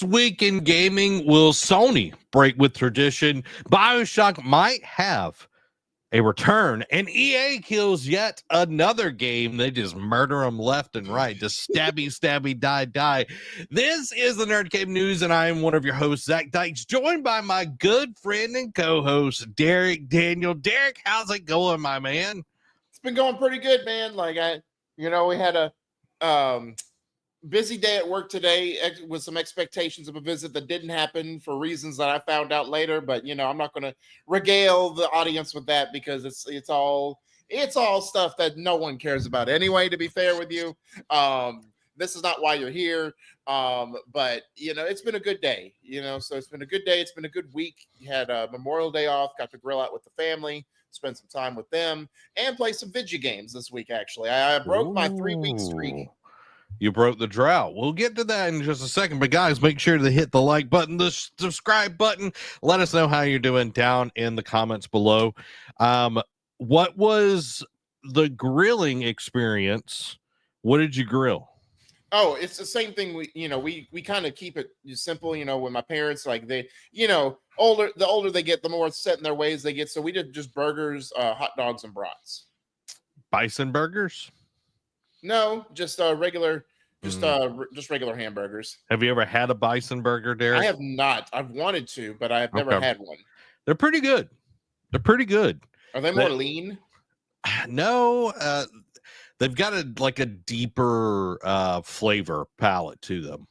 This week in gaming, will Sony break with tradition? Bioshock might have a return, and EA kills yet another game. They just murder them left and right. Just stabby, stabby, die, die. This is the NerdCave News, and I am one of your hosts, Zach Dykes, joined by my good friend and co-host, Derek Daniel. Derek, how's it going, my man? It's been going pretty good, man. We had a busy day at work today with some expectations of a visit that didn't happen for reasons that I found out later. But I'm not going to regale the audience with that because it's all stuff that no one cares about anyway. To be fair with you, this is not why you're here. But it's been a good day. So it's been a good day. It's been a good week. You had Memorial Day off. Got to grill out with the family. Spend some time with them and play some video games this week. Actually, I broke my 3-week streak. You broke the drought. We'll get to that in just a second. But guys, make sure to hit the like button, the subscribe button. Let us know how you're doing down in the comments below. What was the grilling experience? What did you grill? Oh, it's the same thing. We kind of keep it simple. When my parents, like the older they get, the more set in their ways they get. So we did just burgers, hot dogs, and brats. Bison burgers? No, just regular, just regular hamburgers. Have you ever had a bison burger, Derek? I have not. I've wanted to, but I have never had one. They're pretty good. Are they more lean? No, they've got a deeper flavor palette to them.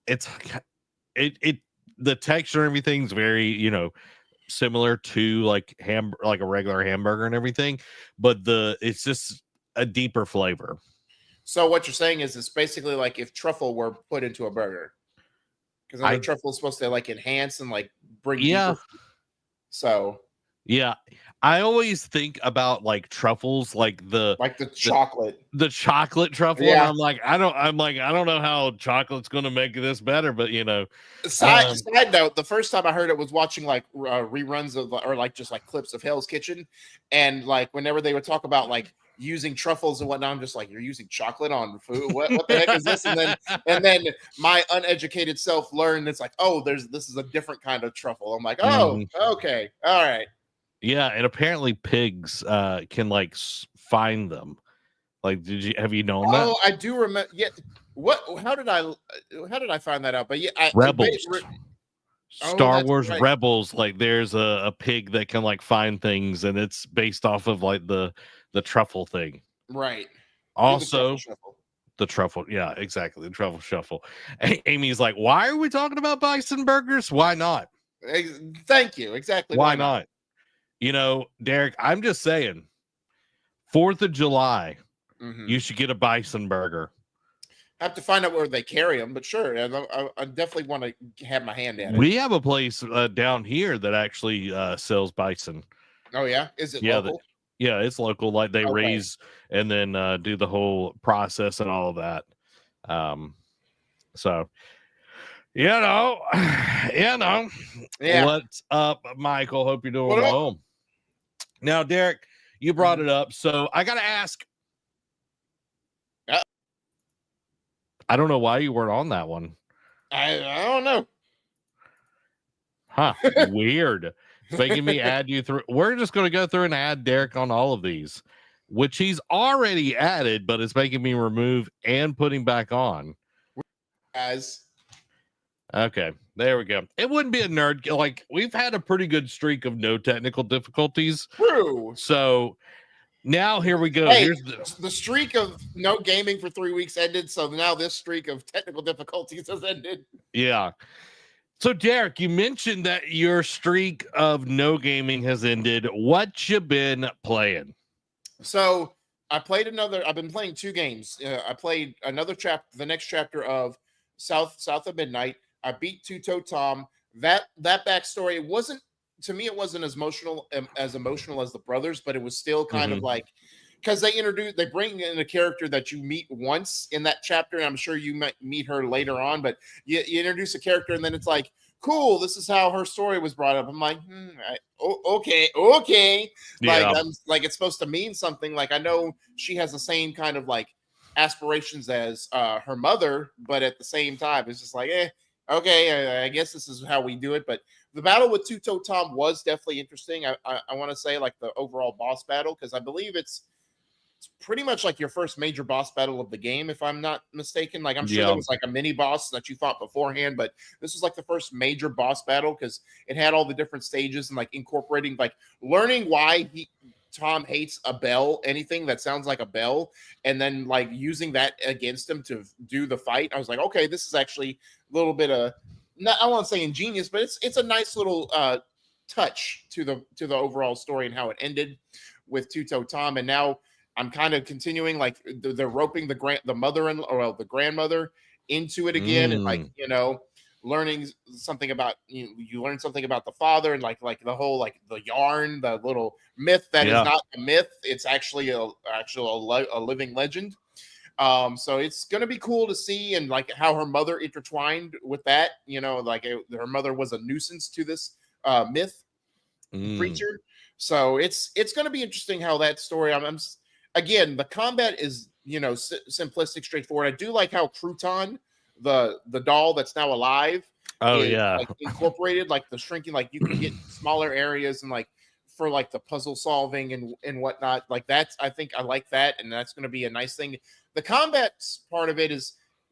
It's the texture and everything's very similar to like a regular hamburger and everything, but it's just a deeper flavor. So what you're saying is it's basically like if truffle were put into a burger, because I know truffle is supposed to enhance and bring deeper. So I always think about truffles, the chocolate truffle. Yeah. And I don't know how chocolate's going to make this better, but Side note: the first time I heard it was watching reruns of just clips of Hell's Kitchen, and whenever they would talk about using truffles and whatnot, I'm just you're using chocolate on food. What the heck is this? And then my uneducated self learned it's this is a different kind of truffle. I'm like, okay, all right. Yeah, and apparently pigs can find them. Have you known that? Oh, I do remember. Yeah. How did I find that out? But yeah, Rebels. Star Wars right. Rebels, there's a pig that can find things, and it's based off of the truffle thing. Right. Also, the truffle. Yeah, exactly. The truffle shuffle. Amy's like, why are we talking about bison burgers? Why not? Thank you. Exactly. Why not? Derek, I'm just saying, 4th of July, you should get a bison burger. I have to find out where they carry them, but sure, I definitely want to have my hand at it. We have a place down here that actually sells bison. Oh yeah, is it local? Yeah, it's local. They raise and then do the whole process and all of that. So yeah. What's up, Michael? Hope you're doing well. Now, Derek, you brought it up, so I gotta ask. I don't know why you weren't on that one. I don't know. Huh? Weird. It's making me add you through. We're just going to go through and add Derek on all of these, which he's already added, but it's making me remove and putting back on. Guys. Okay, there we go. It wouldn't be a nerd. We've had a pretty good streak of no technical difficulties. True. So now here we go. Hey, here's the streak of no gaming for 3 weeks ended. So now this streak of technical difficulties has ended. Yeah. So, Derek, you mentioned that your streak of no gaming has ended. What you been playing? So, I've been playing 2 games. I played another chapter, the next chapter of South of Midnight. I beat Two-Toe Tom. That backstory wasn't as emotional as the brothers, but it was still kind of because they bring in a character that you meet once in that chapter, and I'm sure you might meet her later on, but you introduce a character, and then it's cool, this is how her story was brought up. I'm like, okay. Yeah. It's supposed to mean something. I know she has the same kind of aspirations as her mother, but at the same time, it's just like, okay, I guess this is how we do it. But the battle with Two-Toe Tom was definitely interesting. I want to say like the overall boss battle, because I believe it's pretty much like your first major boss battle of the game, if I'm not mistaken. Like I'm sure there was like a mini boss that you fought beforehand, but this was like the first major boss battle because it had all the different stages and like incorporating, like learning why Tom hates a bell, anything that sounds like a bell, and then like using that against him to do the fight. I was like, okay, this is actually a little bit of, not, I won't say ingenious, but it's a nice little touch to the overall story and how it ended with Two-Toe Tom. And now I'm kind of continuing, like they're roping the mother-in-law, or the grandmother into it again, and like learning something about you learn something about the father, and like the whole like the yarn, the little myth that is not a myth, it's actually a living legend. So it's gonna be cool to see, and like how her mother intertwined with that. Like her mother was a nuisance to this myth creature. So it's gonna be interesting how that story. Again, the combat is simplistic, straightforward. I do like how Crouton, the doll that's now alive, like incorporated, like the shrinking, like you can get smaller areas and like for like the puzzle solving and whatnot. Like that's, I think I like that, and that's going to be a nice thing. The combat part of it is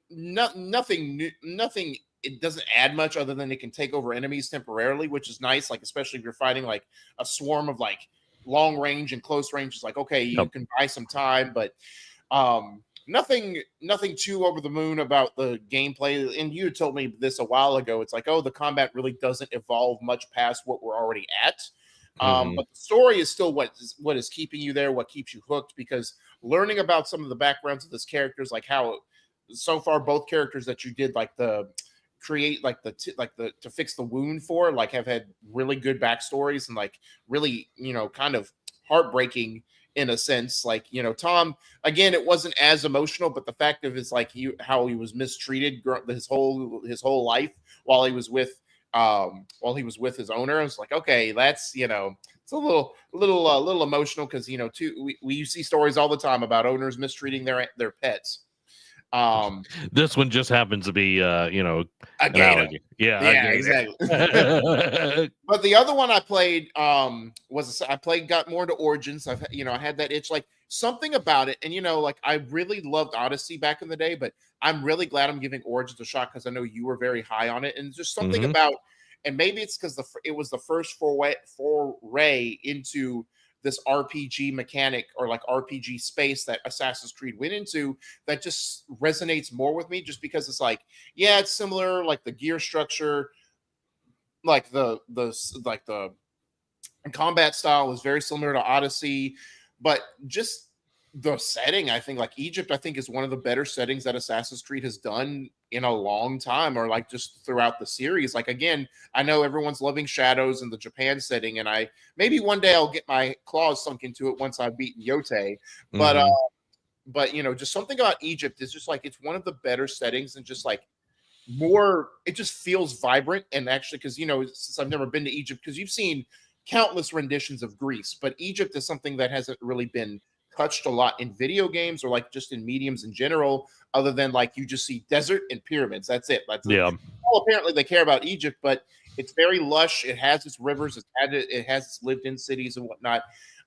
nothing new, nothing. It doesn't add much other than it can take over enemies temporarily, which is nice. Like especially if you're fighting like a swarm of like long range and close range, is like, okay, you can buy some time, but nothing too over the moon about the gameplay. And you told me this a while ago. It's like, oh, the combat really doesn't evolve much past what we're already at. But the story is still what is keeping you there, what keeps you hooked, because learning about some of the backgrounds of this characters, like how so far both characters that you did like the create like the to fix the wound for, like have had really good backstories and like really kind of heartbreaking in a sense. Like Tom, again, it wasn't as emotional, but the fact of it's like how he was mistreated his whole life while he was with his owner. I was like, okay, that's it's a little emotional, because we see stories all the time about owners mistreating their pets. This one just happens to be a gator. Yeah, exactly. But the other one I played got more into Origins. I had that itch, like something about it, and like I really loved Odyssey back in the day, but I'm really glad I'm giving Origins a shot, because I know you were very high on it, and just something about, and maybe it's because it was the first foray into this RPG mechanic, or like RPG space that Assassin's Creed went into, that just resonates more with me, just because it's like, yeah, it's similar, like the gear structure, like the combat style is very similar to Odyssey, but just the setting, I think like Egypt, I think is one of the better settings that Assassin's Creed has done in a long time, or like just throughout the series. Like, again, I know everyone's loving Shadows and the Japan setting, and maybe one day I'll get my claws sunk into it once I've beaten Yote, but just something about Egypt is just like, it's one of the better settings, and just like more, it just feels vibrant. And actually, because since I've never been to Egypt, because you've seen countless renditions of Greece, but Egypt is something that hasn't really been touched a lot in video games, or like just in mediums in general, other than like you just see desert and pyramids. That's it. All apparently they care about Egypt, but it's very lush. It has its rivers. It has its lived-in cities and whatnot.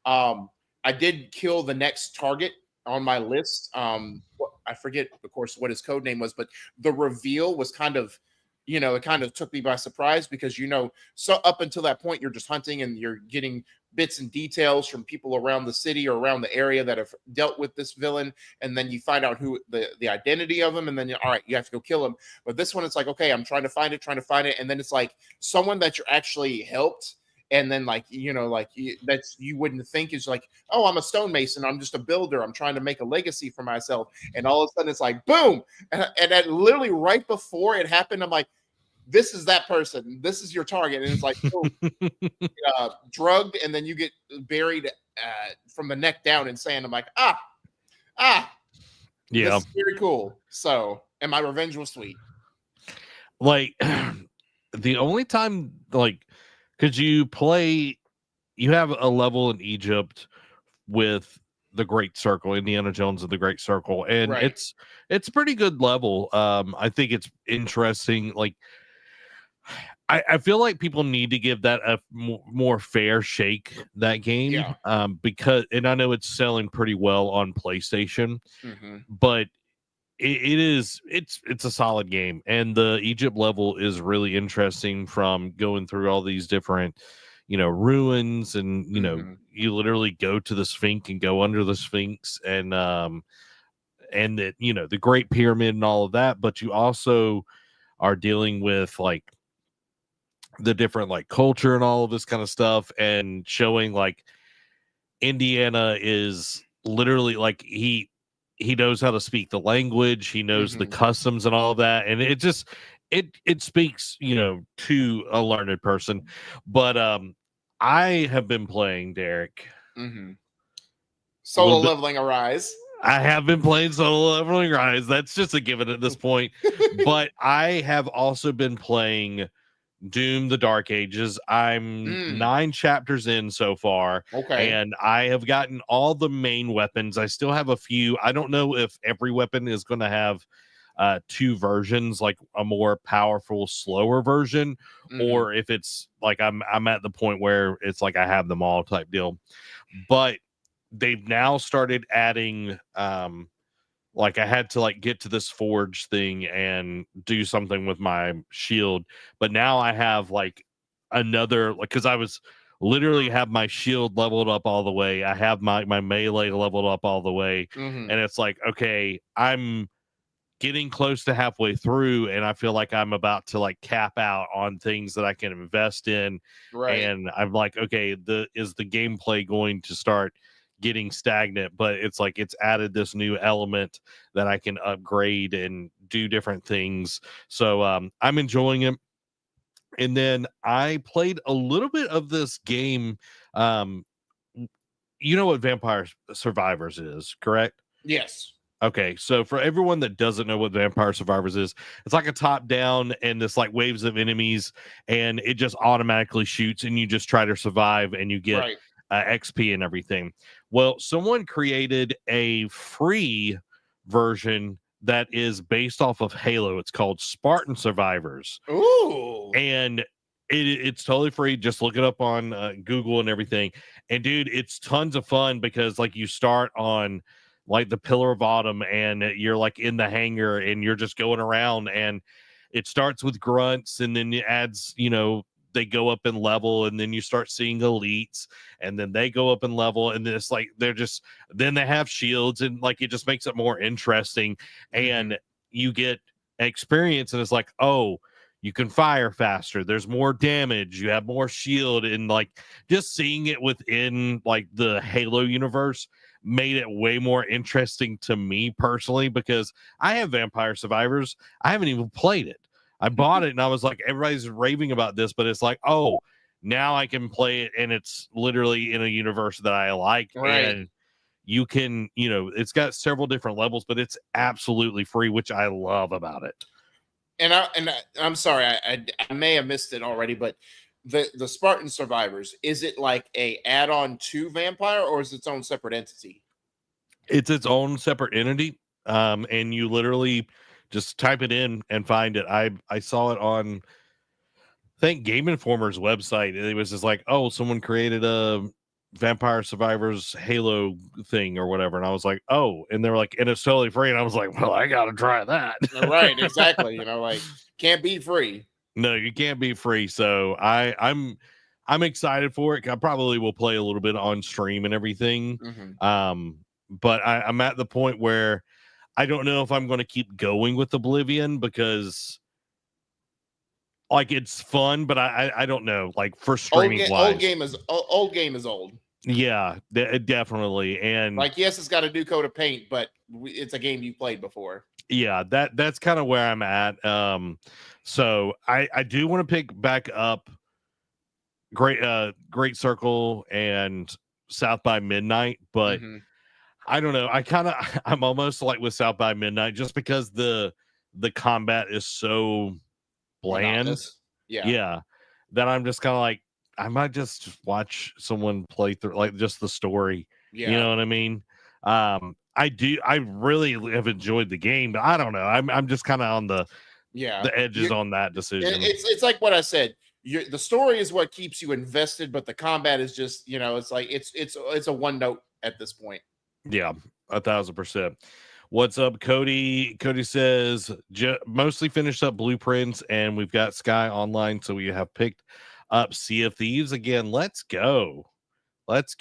I did kill the next target on my list. I forget, of course, what his code name was, but the reveal was kind of, it kind of took me by surprise, because so up until that point you're just hunting and you're getting bits and details from people around the city or around the area that have dealt with this villain, and then you find out who the identity of him, and then all right, you have to go kill him. But this one, it's like, okay, I'm trying to find it, and then it's like someone that you're actually helped, and then like that's, you wouldn't think, is like, oh, I'm a stonemason, I'm just a builder, I'm trying to make a legacy for myself, and all of a sudden it's like boom, and that literally right before it happened, I'm like, this is that person, this is your target, and it's like drugged, and then you get buried from the neck down in sand. I'm like, yeah, this is very cool. So, and my revenge was sweet. Like the only time, like, because you have a level in Egypt with the Great Circle, Indiana Jones of the Great Circle, and Right. it's pretty good level. I think it's interesting. Like, I feel like people need to give that a more fair shake, that game, Yeah. because, and I know it's selling pretty well on PlayStation, Mm-hmm. but it's a solid game, and the Egypt level is really interesting, from going through all these different, ruins, and Mm-hmm. you literally go to the Sphinx and go under the Sphinx, and that, the Great Pyramid and all of that, but you also are dealing with like the different like culture and all of this kind of stuff, and showing like Indiana is literally like he knows how to speak the language, he knows the Mm-hmm. customs and all of that, and it just it speaks, to a learned person. But I have been playing, Derek, Mm-hmm. a little Solo bit. leveling Arise. I have been playing Solo Leveling Rise. That's just a given at this point. But I have also been playing Doom the Dark Ages. I'm 9 chapters in so far, Okay. and I have gotten all the main weapons. I still have a few. I don't know if every weapon is going to have 2 versions, like a more powerful, slower version, Mm-hmm. or if it's like I'm at the point where it's like I have them all type deal. But they've now started adding like I had to like get to this forge thing and do something with my shield, but now I have like another, like, because I was literally have my shield leveled up all the way, I have my melee leveled up all the way, Mm-hmm. and it's like, okay, I'm getting close to halfway through, and I feel like I'm about to like cap out on things that I can invest in. Right. And I'm like, okay, is the gameplay going to start getting stagnant? But it's like it's added this new element that I can upgrade and do different things. So I'm enjoying it. And then I played a little bit of this game. Um, you know what Vampire Survivors is, correct? Yes. Okay, so for everyone that doesn't know what Vampire Survivors is, it's like a top down and this like waves of enemies, and it just automatically shoots, and you just try to survive, and you get Right. XP and everything. Well, someone created a free version that is based off of Halo. It's called Spartan Survivors, Ooh. and it's totally free. Just look it up on Google and everything. And dude, it's tons of fun, because like you start on like the Pillar of Autumn, and you're like in the hangar, and you're just going around, and it starts with grunts, and then it adds, they go up in level, and then you start seeing elites, and then they go up in level, and then it's like then they have shields, and like it just makes it more interesting, and Mm-hmm. you get experience, and it's like, oh, you can fire faster, there's more damage, you have more shield, and like just seeing it within like the Halo universe made it way more interesting to me personally, because I have Vampire Survivors, I haven't even played it. I bought it, and I was like, everybody's raving about this, but it's like, oh, now I can play it, and it's literally in a universe that I like. Right. And you can, it's got several different levels, but it's absolutely free, which I love about it. I'm sorry, I may have missed it already, but the Spartan Survivors, is it like a add-on to Vampire, or is it its own separate entity? It's its own separate entity, and you literally just type it in and find it. I saw it on, I think, Game Informer's website. It was just like, oh, someone created a Vampire Survivors Halo thing or whatever, and I was like, oh, and they were like, and it's totally free, and I was like, well, I gotta try that. Right, exactly. Like, can't be free. No, you can't be free. So I'm excited for it. I probably will play a little bit on stream and everything. Mm-hmm. But I'm at the point where I don't know if I'm going to keep going with Oblivion, because like it's fun, but I don't know, like for streaming wise. Old game is old. Yeah, definitely. And Like, yes, it's got a new coat of paint, but it's a game you played before. yeah, that's kind of where I'm at. So I do want to pick back up Great Circle and South by Midnight, but Mm-hmm. I don't know. I'm almost like with South by Midnight, just because the combat is so bland. Monotonous. Yeah. Yeah, that I'm just kind of like, I might just watch someone play through like just the story. You Yeah. know what I mean? I really have enjoyed the game, but I don't know. I'm just kind of on the edges on that decision. It's like what I said. The story is what keeps you invested, but the combat is just, it's like it's a one note at this point. Yeah, 1,000%. What's up, Cody? Cody says mostly finished up Blueprints, and we've got Sky Online, so we have picked up Sea of Thieves again. Let's go. But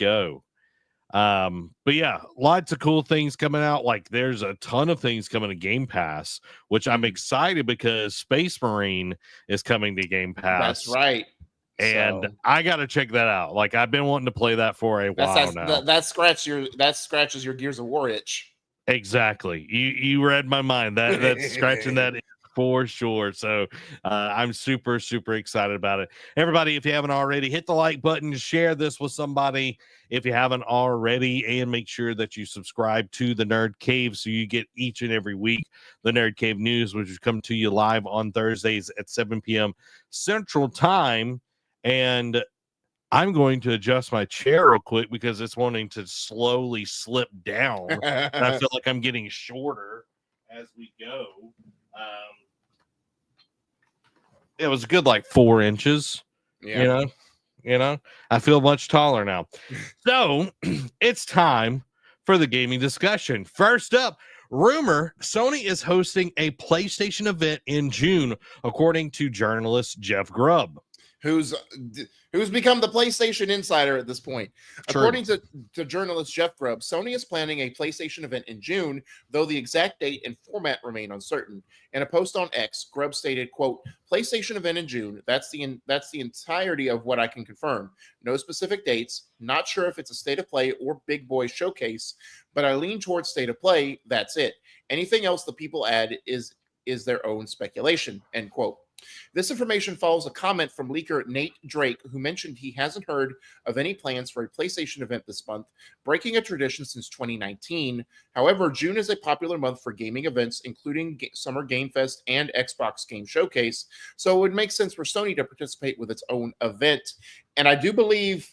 yeah, lots of cool things coming out. Like there's a ton of things coming to Game Pass, which I'm excited because Space Marine is coming to Game Pass. That's right. And I got to check that out. Like I've been wanting to play that for a while now. That scratches your Gears of War itch. Exactly. You read my mind. That's scratching that for sure. So I'm super, super excited about it. Everybody, if you haven't already, hit the like button, share this with somebody if you haven't already, and make sure that you subscribe to the Nerd Cave so you get each and every week the Nerd Cave news, which is come to you live on Thursdays at 7 p.m. Central Time. And I'm going to adjust my chair real quick because it's wanting to slowly slip down. And I feel like I'm getting shorter as we go. It was a good like 4 inches. Yeah. You know, I feel much taller now. So it's time for the gaming discussion. First up, rumor Sony is hosting a PlayStation event in June, according to journalist Jeff Grubb, who's become the PlayStation insider at this point. True. According to journalist Jeff Grubb, Sony is planning a PlayStation event in June, though the exact date and format remain uncertain. In a post on X, Grubb stated, quote, PlayStation event in June, that's the entirety of what I can confirm. No specific dates, not sure if it's a state of play or big boy showcase, but I lean towards state of play, that's it. Anything else the people add is their own speculation, end quote. This information follows a comment from leaker Nate Drake, who mentioned he hasn't heard of any plans for a PlayStation event this month, breaking a tradition since 2019. However, June is a popular month for gaming events, including Summer Game Fest and Xbox Game Showcase, so it would make sense for Sony to participate with its own event. And I do believe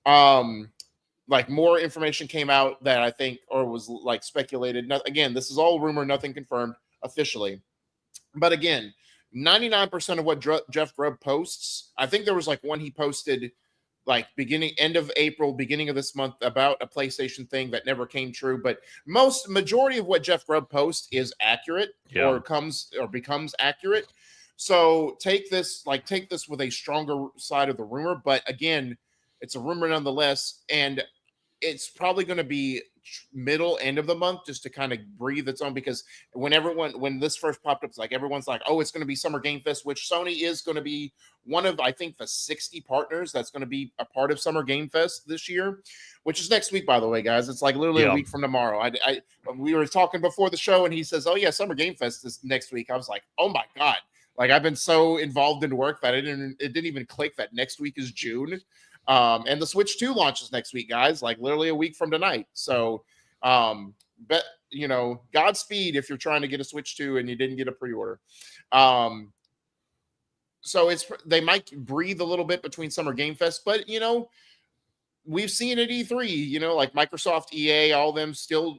like more information came out that I think, or was like speculated. Again, this is all rumor, nothing confirmed officially. But again, 99% of what Jeff Grubb posts, I think there was like one he posted like end of April, beginning of this month about a PlayStation thing that never came true. But majority of what Jeff Grubb posts is accurate or becomes accurate. So take this with a stronger side of the rumor. But again, it's a rumor nonetheless. And it's probably going to be end of the month just to kind of breathe its own, because when this first popped up, it's like everyone's like, oh, it's going to be Summer Game Fest, which Sony is going to be one of, I think, the 60 partners that's going to be a part of Summer Game Fest this year, which is next week, by the way, guys. It's like literally a week from tomorrow. We were talking before the show and he says, oh yeah, Summer Game Fest is next week. I was like, oh my God. Like I've been so involved in work that it didn't even click that next week is June. And the Switch 2 launches next week, guys, like literally a week from tonight. So, Godspeed if you're trying to get a Switch 2 and you didn't get a pre-order. So they might breathe a little bit between Summer Game Fest, but we've seen at E3, like Microsoft, EA, all them still,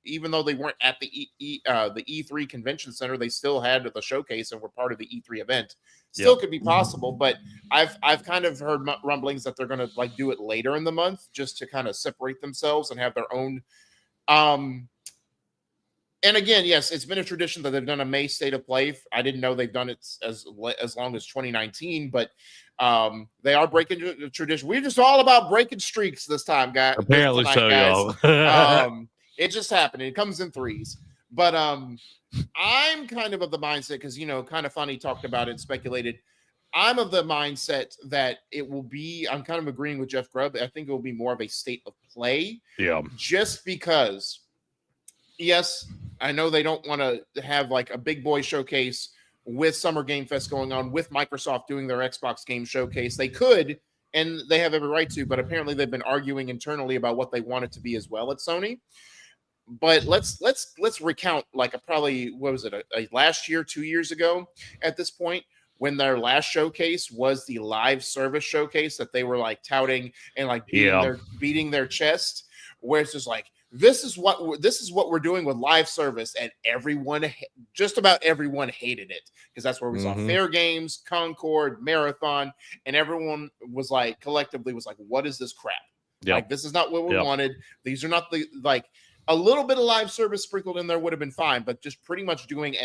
even though they weren't at the E3 convention center, they still had the showcase and were part of the E3 event. Still could be possible, but I've kind of heard rumblings that they're going to like do it later in the month just to kind of separate themselves and have their own. And again, yes, it's been a tradition that they've done a May State of Play. I didn't know they've done it as long as 2019, but they are breaking the tradition. We're just all about breaking streaks this time, guys. Apparently so, y'all. It just happened. It comes in threes. But I'm kind of the mindset, because, kind of funny talked about it and speculated. I'm of the mindset that it will be, I'm kind of agreeing with Jeff Grubb. I think it will be more of a state of play. Yeah. Just because, yes, I know they don't want to have like a big boy showcase with Summer Game Fest going on, with Microsoft doing their Xbox Game Showcase. They could, and they have every right to, but apparently they've been arguing internally about what they want it to be as well at Sony. But let's recount like what was it, a last year, 2 years ago at this point, when their last showcase was the live service showcase that they were like touting and like beating their chest, where it's just like, this is what we're doing with live service, and just about everyone hated it, because that's where we saw Fair Games, Concord, Marathon, and everyone was like, collectively was like, what is this crap? Like, this is not what we wanted. These are not the, like, a little bit of live service sprinkled in there would have been fine, but just pretty much doing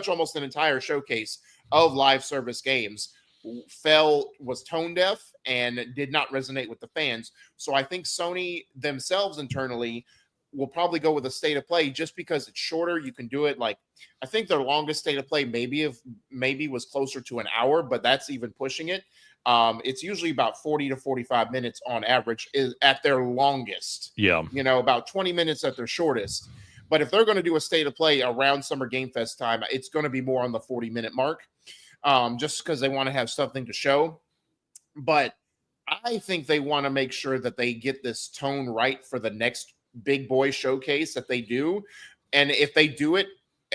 almost an entire showcase of live service games was tone deaf and did not resonate with the fans. So I think Sony themselves internally will probably go with a state of play, just because it's shorter. You can do it, like, I think their longest state of play maybe was closer to an hour, but that's even pushing it. It's usually about 40 to 45 minutes on average is at their longest. Yeah. About 20 minutes at their shortest. But if they're going to do a state of play around Summer Game Fest time, it's going to be more on the 40-minute mark, just because they want to have something to show. But I think they want to make sure that they get this tone right for the next big boy showcase that they do. And if they do it,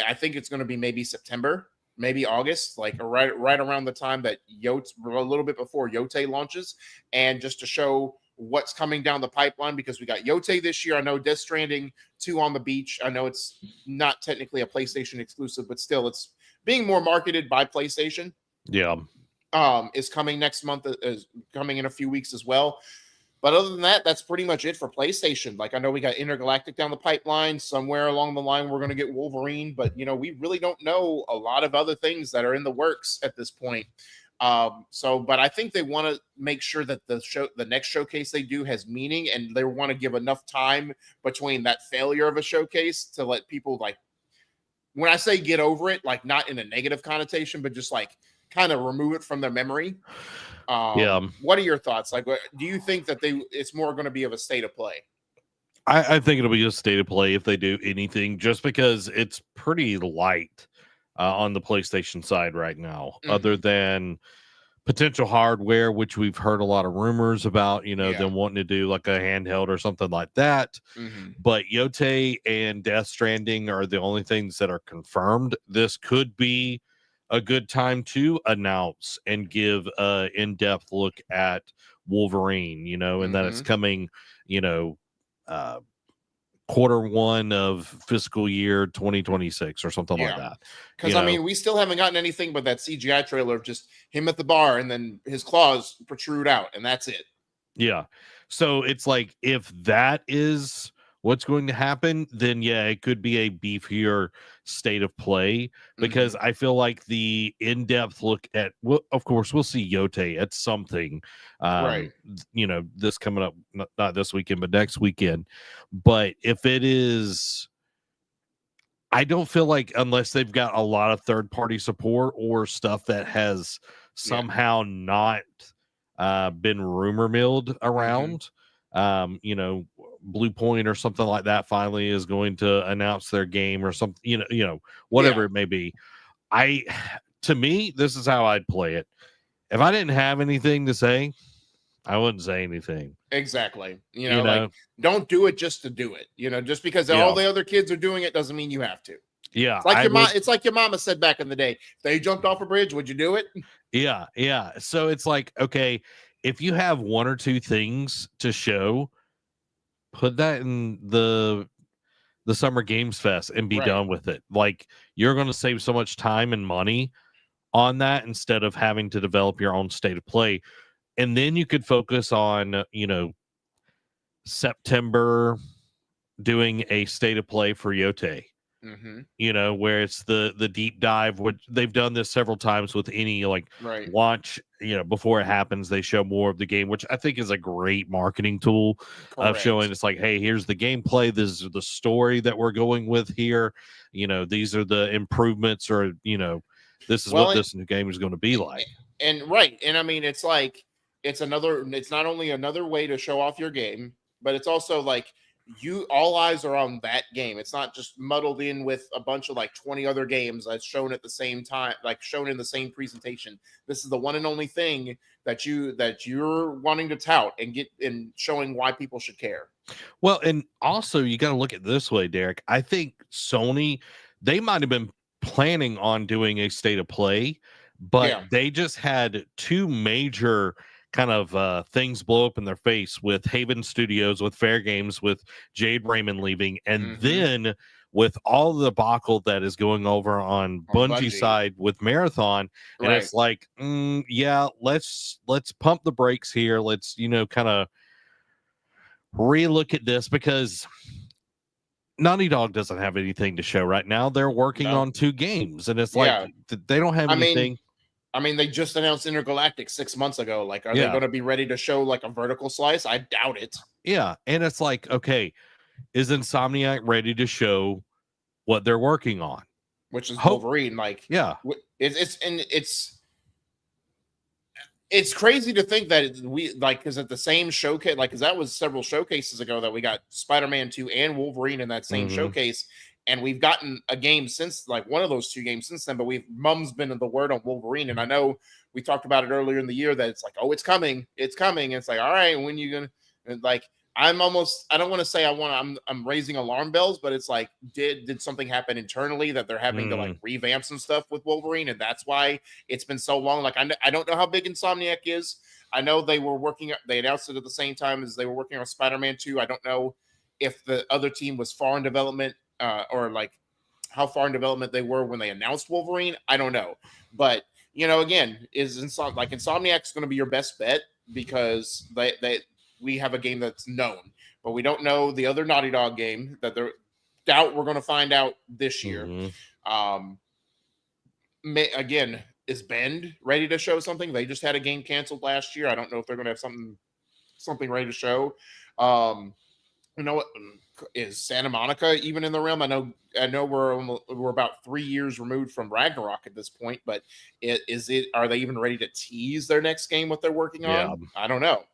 I think it's going to be maybe September, maybe August, like right around the time that a little bit before Yote launches, and just to show what's coming down the pipeline, because we got Yote this year. I know Death Stranding 2 on the beach. I know it's not technically a PlayStation exclusive, but still it's being more marketed by PlayStation. Yeah. Is coming next month, is coming in a few weeks as well. But other than that, that's pretty much it for PlayStation. Like, I know we got Intergalactic down the pipeline. Somewhere along the line, we're going to get Wolverine. But, we really don't know a lot of other things that are in the works at this point. But I think they want to make sure that the next showcase they do has meaning, and they want to give enough time between that failure of a showcase to let people, like, when I say get over it, like, not in a negative connotation, but just like kind of remove it from their memory. What are your thoughts? Like, do you think that it's more going to be of a state of play? I think it'll be a state of play if they do anything, just because it's pretty light on the PlayStation side right now, other than potential hardware, which we've heard a lot of rumors about, them wanting to do like a handheld or something like that. But Yote and Death Stranding are the only things that are confirmed. This could be a good time to announce and give a in-depth look at Wolverine, and that it's coming, Q1 of fiscal year 2026 or something like that. Because we still haven't gotten anything but that CGI trailer of just him at the bar and then his claws protrude out, and that's it. Yeah. So it's like, if that is what's going to happen, then it could be a beefier state of play, because I feel like the in-depth look at, well, of course we'll see Yote at something, right, this coming up, not this weekend, but next weekend. But if it is, I don't feel like, unless they've got a lot of third-party support or stuff that has somehow not been rumor milled around, Blue Point or something like that finally is going to announce their game or something, whatever it may be. To me, this is how I'd play it. If I didn't have anything to say, I wouldn't say anything. Exactly. Like, don't do it just to do it. Just because all the other kids are doing it doesn't mean you have to. Yeah. It's like it's like your mama said back in the day, if they jumped off a bridge, would you do it? Yeah. Yeah. So it's like, okay, if you have one or two things to show, put that in the Summer Games Fest and be done with it. Like, you're going to save so much time and money on that, instead of having to develop your own state of play. And then you could focus on, September doing a state of play for Yote. Where it's the deep dive, which they've done this several times with any launch, before it happens, they show more of the game, which I think is a great marketing tool. Of showing, it's like, hey, here's the gameplay, this is the story that we're going with here, these are the improvements, or this is what this new game is going to be like. And I mean, it's like, it's not only another way to show off your game, but it's also like, all eyes are on that game. It's not just muddled in with a bunch of like 20 other games that's shown at the same time, like shown in the same presentation. This is the one and only thing that you're wanting to tout and get in, showing why people should care. Well, and also you got to look at it this way, Derek. I think Sony, they might have been planning on doing a state of play, but they just had two major kind of things blow up in their face with Haven Studios, with Fair Games, with Jade Raymond leaving, and then with all the debacle that is going over on Bungie side with Marathon, and it's like, yeah, let's pump the brakes here. Let's, kind of relook at this, because Naughty Dog doesn't have anything to show right now. They're working on 2 games, and it's like they don't have anything. I mean, they just announced Intergalactic 6 months ago. Like, are they going to be ready to show like a vertical slice? I doubt it. Yeah, and it's like, okay, is Insomniac ready to show what they're working on? Which is Wolverine. Like, it's crazy to think that we because at the same showcase, like, because that was several showcases ago that we got Spider-Man 2 and Wolverine in that same showcase, and we've gotten a game since, like, one of those 2 games since then. But Mum's been in the word on Wolverine, and I know we talked about it earlier in the year that it's like, oh, it's coming. It's like, all right, when you gonna, and like, I don't want to say I'm raising alarm bells, but it's like, did something happen internally that they're having to like revamp some stuff with Wolverine, and that's why it's been so long? Like, I don't know how big Insomniac is. I know they announced it at the same time as they were working on Spider-Man 2. I don't know if the other team was far in development, or like how far in development they were when they announced Wolverine. I don't know, but again, Insomniac's going to be your best bet, because we have a game that's known, but we don't know the other Naughty Dog game that we're going to find out this year. Again, is Bend ready to show something? They just had a game canceled last year. I don't know if they're going to have something ready to show. What is Santa Monica even in the realm? I know we're about 3 years removed from Ragnarok at this point, but are they even ready to tease their next game, what they're working on? I don't know.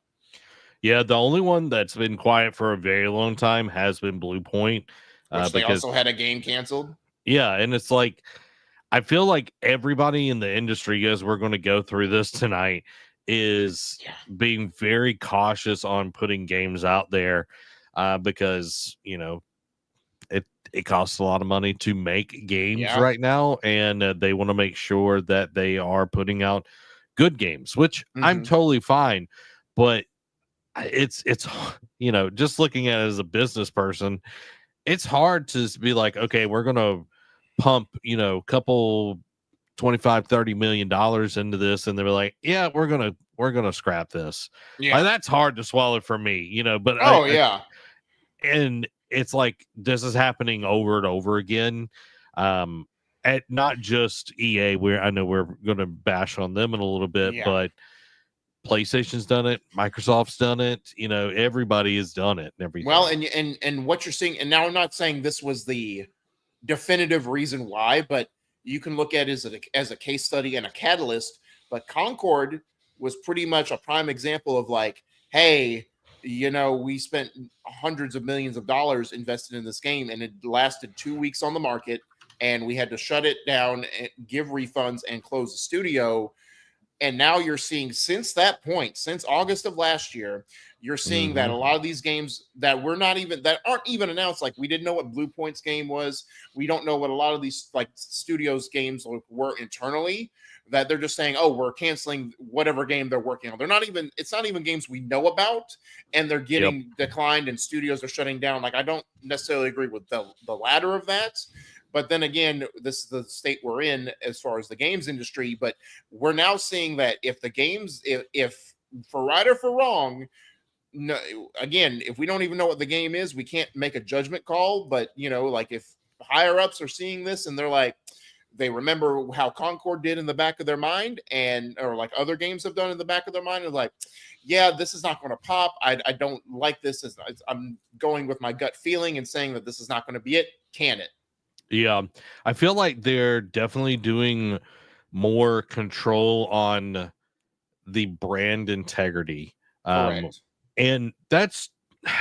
Yeah, the only one that's been quiet for a very long time has been Blue Point. Which they also had a game canceled. Yeah, and it's like, I feel like everybody in the industry, as we're going to go through this tonight, is being very cautious on putting games out there, because, it costs a lot of money to make games right now, and they want to make sure that they are putting out good games, which I'm totally fine, but it's just looking at it as a business person, it's hard to be like, okay, we're gonna pump a couple $25-30 million into this, and they're like, yeah, we're gonna scrap this. Like, that's hard to swallow for me, but and it's like, this is happening over and over again, at not just EA, where I know we're gonna bash on them in a little bit, but PlayStation's done it, Microsoft's done it, everybody has done it and everything. Well, and what you're seeing, and now I'm not saying this was the definitive reason why, but you can look at it as a case study and a catalyst. But Concord was pretty much a prime example of like, hey, we spent hundreds of millions of dollars invested in this game, and it lasted 2 weeks on the market, and we had to shut it down, and give refunds, and close the studio. And now you're seeing, since that point, since August of last year, you're seeing that a lot of these games that aren't even announced, like, we didn't know what Blue Point's game was. We don't know what a lot of these like studios games were internally, that they're just saying, oh, we're canceling whatever game they're working on. It's not even games we know about, and they're getting declined, and studios are shutting down. Like, I don't necessarily agree with the latter of that. But then again, this is the state we're in as far as the games industry. But we're now seeing that if the games, if for right or for wrong, no, again, if we don't even know what the game is, we can't make a judgment call. But, like, if higher ups are seeing this and they're like, they remember how Concord did in the back of their mind, or like other games have done in the back of their mind, and like, yeah, this is not going to pop. I don't like this. I'm going with my gut feeling and saying that this is not going to be it. Can it? Yeah, I feel like they're definitely doing more control on the brand integrity. Correct. And that's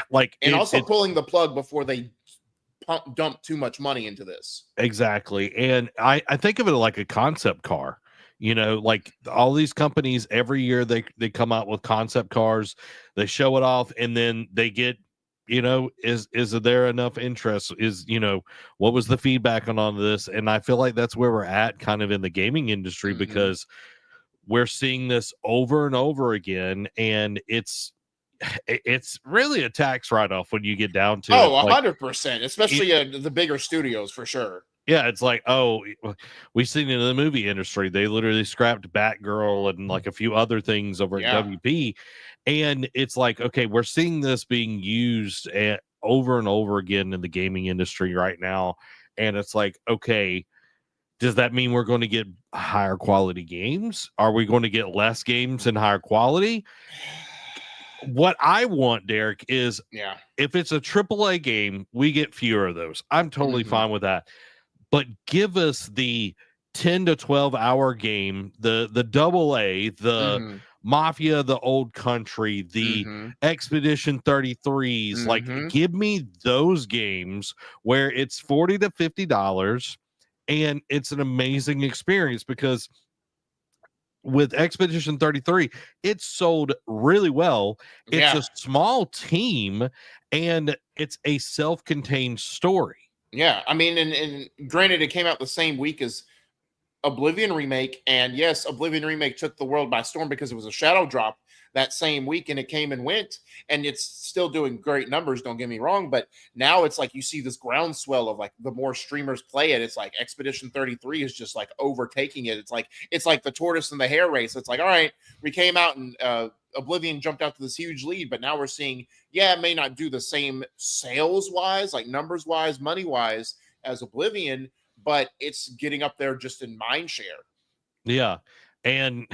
like, and also pulling the plug before they dump too much money into this. Exactly. And I think of it like a concept car. Like, all these companies every year, they come out with concept cars, they show it off, and then they get, is there enough interest? What was the feedback on all of this? And I feel like that's where we're at kind of in the gaming industry, because we're seeing this over and over again, and it's really a tax write-off when you get down to it. 100%, especially the bigger studios for sure. Yeah, it's like, oh, we've seen it in the movie industry. They literally scrapped Batgirl and like a few other things over at WP. And it's like, okay, we're seeing this being used over and over again in the gaming industry right now. And it's like, okay, does that mean we're going to get higher quality games? Are we going to get less games and higher quality? What I want, Derek, is if it's a AAA game, we get fewer of those. I'm totally fine with that. But give us the 10 to 12 hour game, the AA, the Mafia, the Old Country, the Expedition 33s. Like, give me those games where it's $40 to $50 and it's an amazing experience, because with Expedition 33, it sold really well. It's a small team and it's a self-contained story. Yeah, I mean, and granted, it came out the same week as Oblivion Remake, and yes, Oblivion Remake took the world by storm because it was a shadow drop that same week, and it came and went, and it's still doing great numbers, don't get me wrong, but now it's like you see this groundswell of like the more streamers play it, it's like Expedition 33 is just like overtaking it. It's like the tortoise and the hare race. It's like, all right, we came out and Oblivion jumped out to this huge lead, but now we're seeing, it may not do the same sales wise, like numbers wise, money wise as Oblivion, but it's getting up there just in mind share. Yeah. And,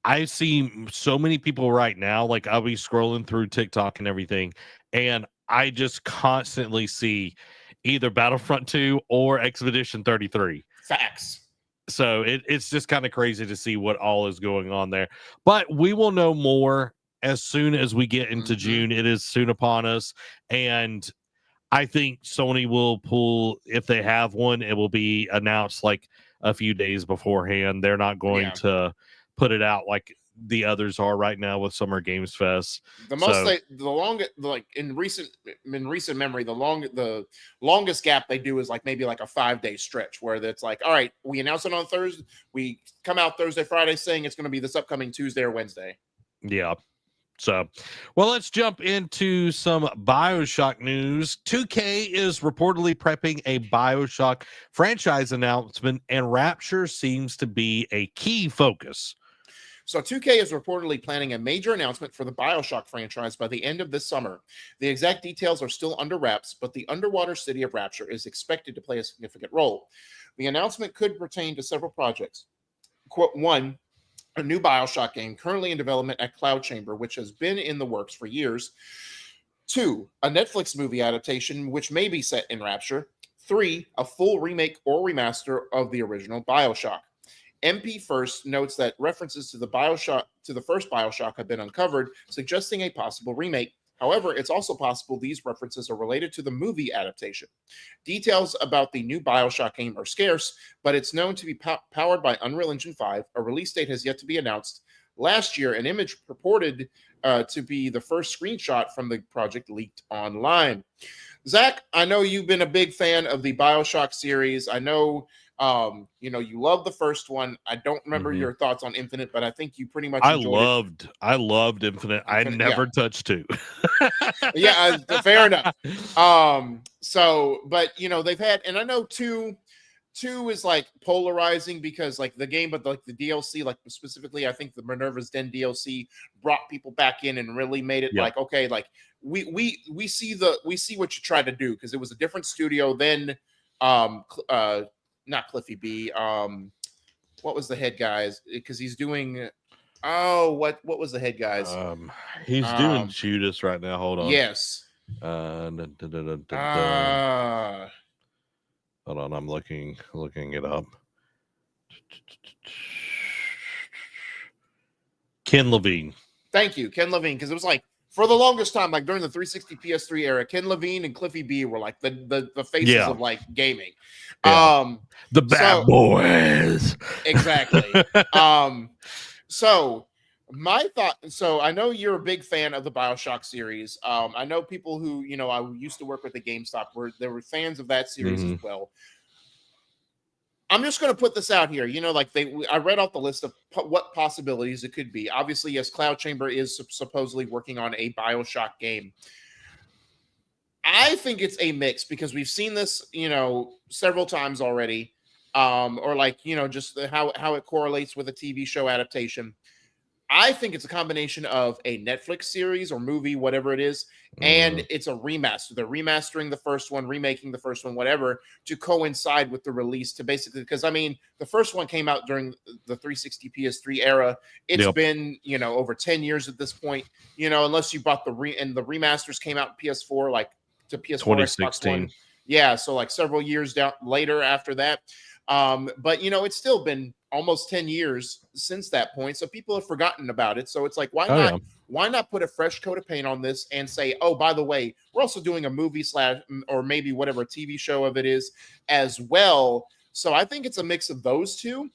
I see so many people right now, like I'll be scrolling through TikTok and everything, and I just constantly see either Battlefront 2 or Expedition 33. Facts. So it's just kind of crazy to see what all is going on there. But we will know more as soon as we get into June. It is soon upon us. And I think Sony will pull, if they have one, it will be announced like a few days beforehand. They're not going to put it out like the others are right now with Summer Games Fest. The longest, like in recent memory, the longest gap they do is like maybe like a 5-day stretch where it's like, all right, we announce it on Thursday, we come out Thursday, Friday saying it's going to be this upcoming Tuesday or Wednesday. Yeah. So, well, let's jump into some Bioshock news. 2K is reportedly prepping a Bioshock franchise announcement, and Rapture seems to be a key focus. So 2K is reportedly planning a major announcement for the Bioshock franchise by the end of this summer. The exact details are still under wraps, but the underwater city of Rapture is expected to play a significant role. The announcement could pertain to several projects. Quote, 1, a new Bioshock game currently in development at Cloud Chamber, which has been in the works for years. 2, a Netflix movie adaptation, which may be set in Rapture. 3, a full remake or remaster of the original Bioshock. MP First notes that references to the first Bioshock have been uncovered, suggesting a possible remake. However, it's also possible these references are related to the movie adaptation. Details about the new Bioshock game are scarce, but it's known to be powered by Unreal Engine 5. A release date has yet to be announced. Last year, an image purported to be the first screenshot from the project leaked online. Zach, I know you've been a big fan of the Bioshock series. I know you love the first one. I don't remember your thoughts on Infinite, but I think you pretty much enjoyed it. I loved Infinite. I never touched 2. Yeah, fair enough. But they've had, and I know 2 is like polarizing because like the game, but like the DLC, like specifically, I think the Minerva's Den DLC brought people back in and really made it like, okay, like we see what you tried to do, because it was a different studio than not Cliffy B. What was the head guys? Because he's doing. Oh, what was the head guys? He's doing Judas right now. Hold on. Yes. Hold on, I'm looking it up. Ken Levine. Thank you, Ken Levine, because it was like for the longest time, like during the 360 PS3 era, Ken Levine and Cliffy B were like the faces of like gaming. Yeah. The bad boys. Exactly. So my thought, so I know you're a big fan of the Bioshock series. I know people who, I used to work with the GameStop, they were fans of that series as well. I'm just going to put this out here. You know, like I read off the list of what possibilities it could be. Obviously, yes, Cloud Chamber is supposedly working on a Bioshock game. I think it's a mix because we've seen this, you know, several times already. Or like, you know, just how it correlates with a TV show adaptation. I think it's a combination of a Netflix series or movie, whatever it is, and it's a remaster. They're remastering the first one, remaking the first one, whatever, to coincide with the release to basically, because I mean, the first one came out during the 360 PS3 era. It's been, you know, over 10 years at this point, you know, unless you bought the remasters came out in PS4, like to PS4, Xbox One. Yeah, so like several years down later after that. But you know, it's still been almost 10 years since that point, so people have forgotten about it. So it's like, why not put a fresh coat of paint on this and say, oh, by the way, we're also doing a movie / or maybe whatever TV show of it is as well. So I think it's a mix of those two.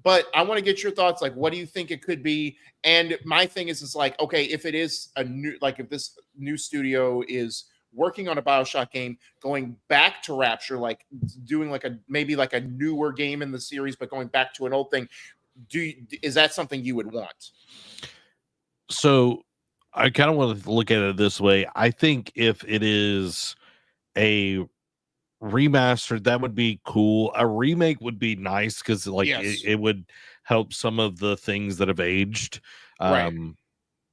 But I want to get your thoughts. Like, what do you think it could be? And my thing is, it's like, okay, if it is a new, like if this new studio is working on a Bioshock game, going back to Rapture, like doing like maybe like a newer game in the series, but going back to an old thing. Is that something you would want? So I kind of want to look at it this way. I think if it is a remaster, that would be cool. A remake would be nice because like it would help some of the things that have aged. Right.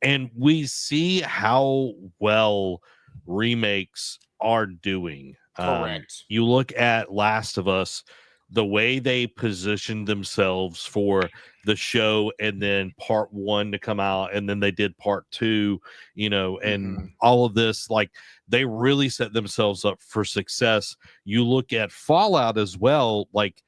And we see how well remakes are doing. Correct. You look at Last of Us, the way they positioned themselves for the show, and then part 1 to come out, and then they did part 2, you know, and all of this, like they really set themselves up for success. You look at Fallout as well, like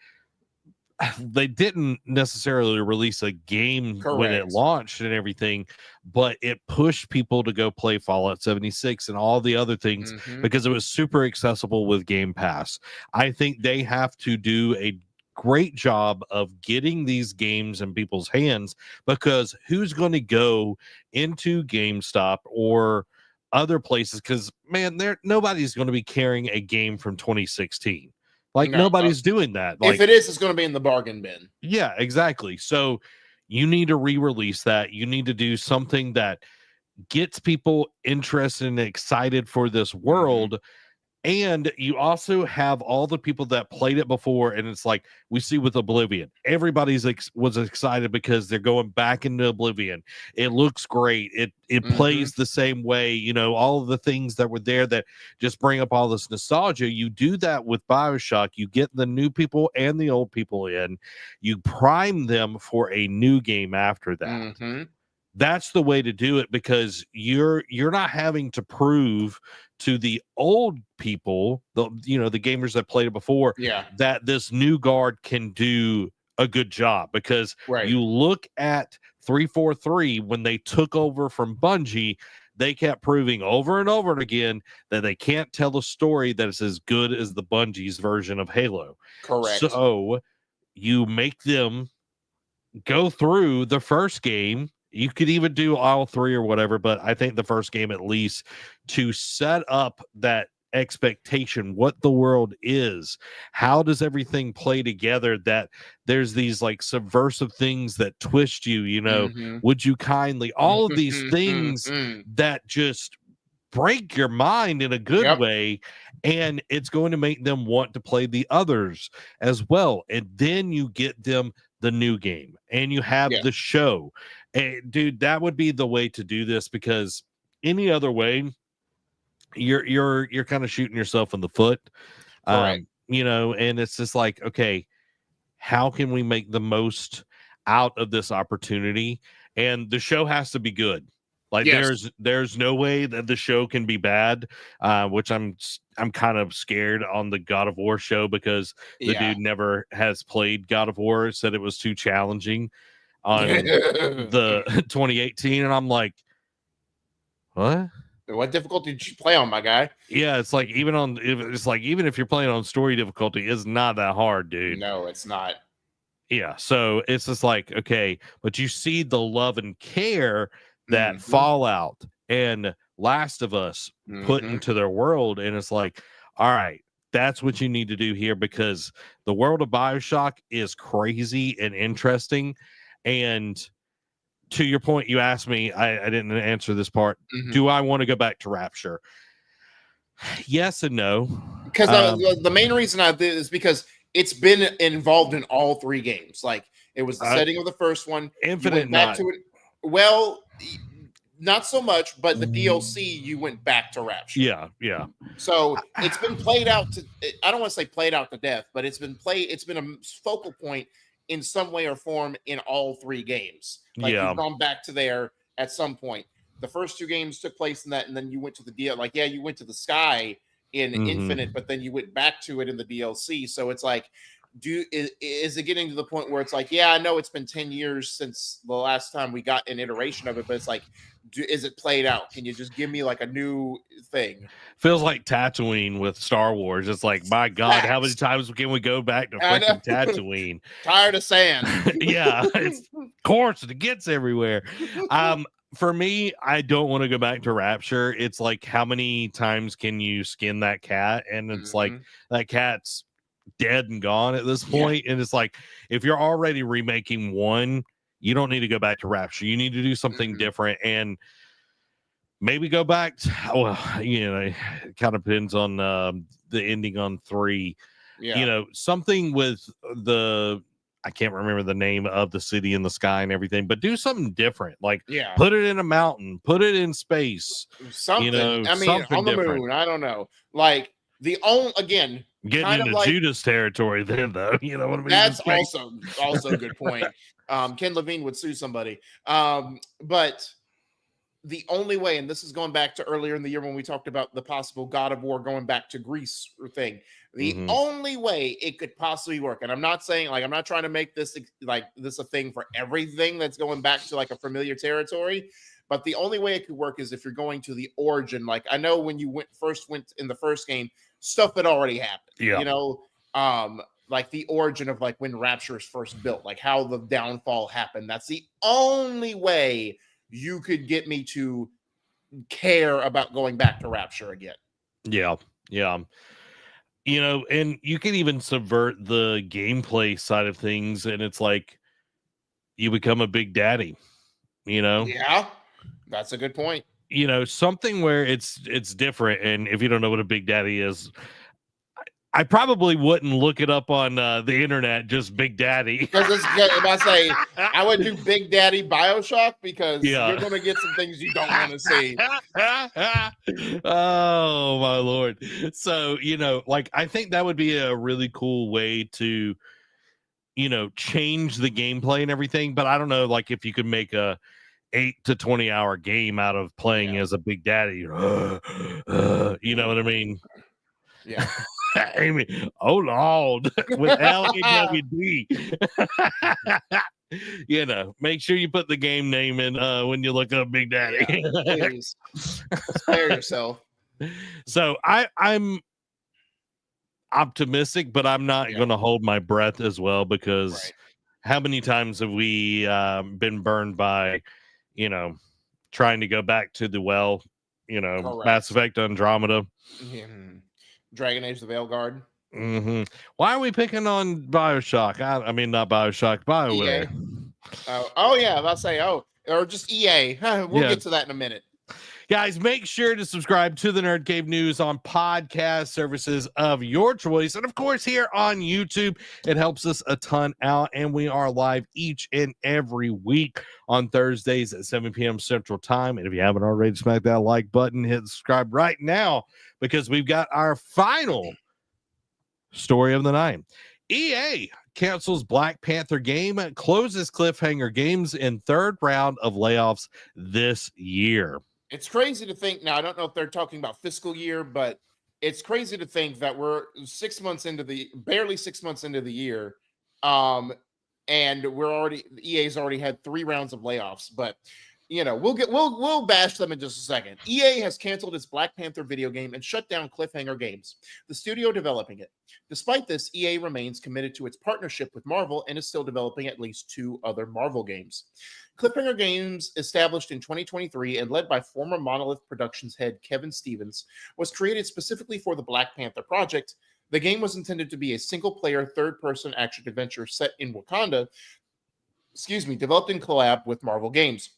they didn't necessarily release a game when it launched and everything, but it pushed people to go play Fallout 76 and all the other things because it was super accessible with Game Pass. I think they have to do a great job of getting these games in people's hands, because who's going to go into GameStop or other places? Because man, nobody's going to be carrying a game from 2016. Like, nobody's doing that. Like, if it is, it's going to be in the bargain bin. Yeah, exactly. So you need to re-release that. You need to do something that gets people interested and excited for this world. And you also have all the people that played it before, and it's like we see with Oblivion. Everybody's was excited because they're going back into Oblivion. It looks great. It plays the same way, you know, all of the things that were there that just bring up all this nostalgia. You do that with Bioshock. You get the new people and the old people in. You prime them for a new game after that. That's the way to do it, because you're not having to prove to the old people, the gamers that played it before, that this new guard can do a good job. Because you look at 343, when they took over from Bungie, they kept proving over and over again that they can't tell a story that is as good as the Bungie's version of Halo. So you make them go through the first game. You could even do all 3 or whatever, but I think the first game at least, to set up that expectation, what the world is, how does everything play together, that there's these like subversive things that twist you, you know, would you kindly, all of these things that just break your mind in a good way, and it's going to make them want to play the others as well. And then you get them the new game, and you have the show. And dude, that would be the way to do this, because any other way, you're kind of shooting yourself in the foot. You know, and it's just like, okay, how can we make the most out of this opportunity? And the show has to be good. Like there's no way that the show can be bad, which I'm kind of scared on the God of War show, because the dude never has played God of War, said it was too challenging on the 2018, and I'm like, what difficulty did you play on, my guy? Yeah, it's like even if you're playing on story difficulty, it's not that hard, dude. No, it's not. Yeah, so it's just like, okay, but you see the love and care that Fallout and Last of Us put into their world, and it's like, all right, That's what you need to do here, because the world of Bioshock is crazy and interesting. And to your point, you asked me, I didn't answer this part. Mhm. Do I want to go back to Rapture? Yes and no. Because the main reason I did is because it's been involved in all 3 games. Like, it was the setting of the first one. Infinite, you went back not. to it. Well, not so much, but the DLC, you went back to Rapture. Yeah. So it's been played out to, I don't want to say played out to death, but it's been a focal point in some way or form in all 3 games. Like, you've gone back to there at some point. The first 2 games took place in that, and then you went to the deal. Like, yeah, you went to the sky in Infinite, but then you went back to it in the DLC. So it's like, is it getting to the point where it's like, yeah, I know it's been 10 years since the last time we got an iteration of it, but it's like, is it played out? Can you just give me like a new thing? Feels like Tatooine with Star Wars. It's like, my God, how many times can we go back to freaking Tatooine? Tired of sand. Yeah, it's course it gets everywhere. For me, I don't want to go back to Rapture. It's like, how many times can you skin that cat? And it's like, that cat's dead and gone at this point. And it's like, if you're already remaking 1, you don't need to go back to Rapture. You need to do something different, and maybe go back to, well, it kind of depends on the ending on 3. Something with I can't remember the name of the city in the sky and everything, but do something different. Like, put it in a mountain, put it in space, something. I mean, something on the different. moon. I don't know. Like, getting into Judas territory, then, though. You know what I mean? That's also a good point. Ken Levine would sue somebody. But the only way, and this is going back to earlier in the year when we talked about the possible God of War going back to Greece thing. The only way it could possibly work, and I'm not saying, like, I'm not trying to make this like this a thing for everything that's going back to like a familiar territory, but the only way it could work is if you're going to the origin. Like, I know when you first went in the first game, stuff had already happened. Like the origin of like when Rapture is first built, like how the downfall happened. That's the only way you could get me to care about going back to Rapture again. Yeah. And you can even subvert the gameplay side of things, and it's like, you become a big daddy, Yeah, that's a good point. Something where it's different. And if you don't know what a big daddy is, I probably wouldn't look it up on the internet, just Big Daddy. Because if I say I would do Big Daddy Bioshock, because you're going to get some things you don't want to see. Oh, my Lord. So, like, I think that would be a really cool way to, change the gameplay and everything. But I don't know, like, if you could make a 8 to 20 hour game out of playing as a Big Daddy, you know what I mean? Yeah. Amy, oh Lord, with LAWD. Make sure you put the game name in when you look up Big Daddy. Please spare yourself. So I'm optimistic, but I'm not going to hold my breath as well, because how many times have we been burned by, trying to go back to the well, Mass Effect Andromeda. Dragon Age: The Veilguard. Why are we picking on Bioshock? I mean, not Bioshock, BioWare. Oh yeah, I'll say or just EA. We'll get to that in a minute. Guys, make sure to subscribe to the Nerd Cave News on podcast services of your choice. And of course, here on YouTube, it helps us a ton out. And we are live each and every week on Thursdays at 7 p.m. Central Time. And if you haven't already, smack that like button, hit subscribe right now, because we've got our final story of the night. EA cancels Black Panther game, closes Cliffhanger Games in 3rd round of layoffs this year. It's crazy to think now. I don't know if they're talking about fiscal year, but it's crazy to think that we're barely 6 months into the year. And EA's already had 3 rounds of layoffs, but we'll bash them in just a second. EA has canceled its Black Panther video game and shut down Cliffhanger Games, the studio developing it. Despite this, EA remains committed to its partnership with Marvel and is still developing at least 2 other Marvel games. Cliffhanger Games, established in 2023 and led by former Monolith Productions head Kevin Stevens, was created specifically for the Black Panther project, The game was intended to be a single-player, third-person action adventure set in Wakanda, developed in collab with Marvel Games.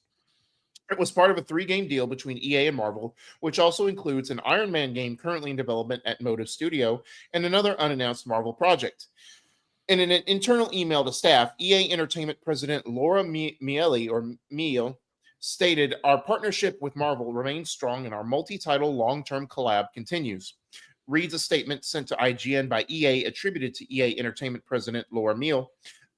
It was part of a 3-game deal between EA and Marvel, which also includes an Iron Man game currently in development at Motive Studio and another unannounced Marvel project. In an internal email to staff, EA Entertainment President Laura Miele stated, "Our partnership with Marvel remains strong and our multi-title long-term collab continues." Reads a statement sent to IGN by EA attributed to EA Entertainment President Laura Miele.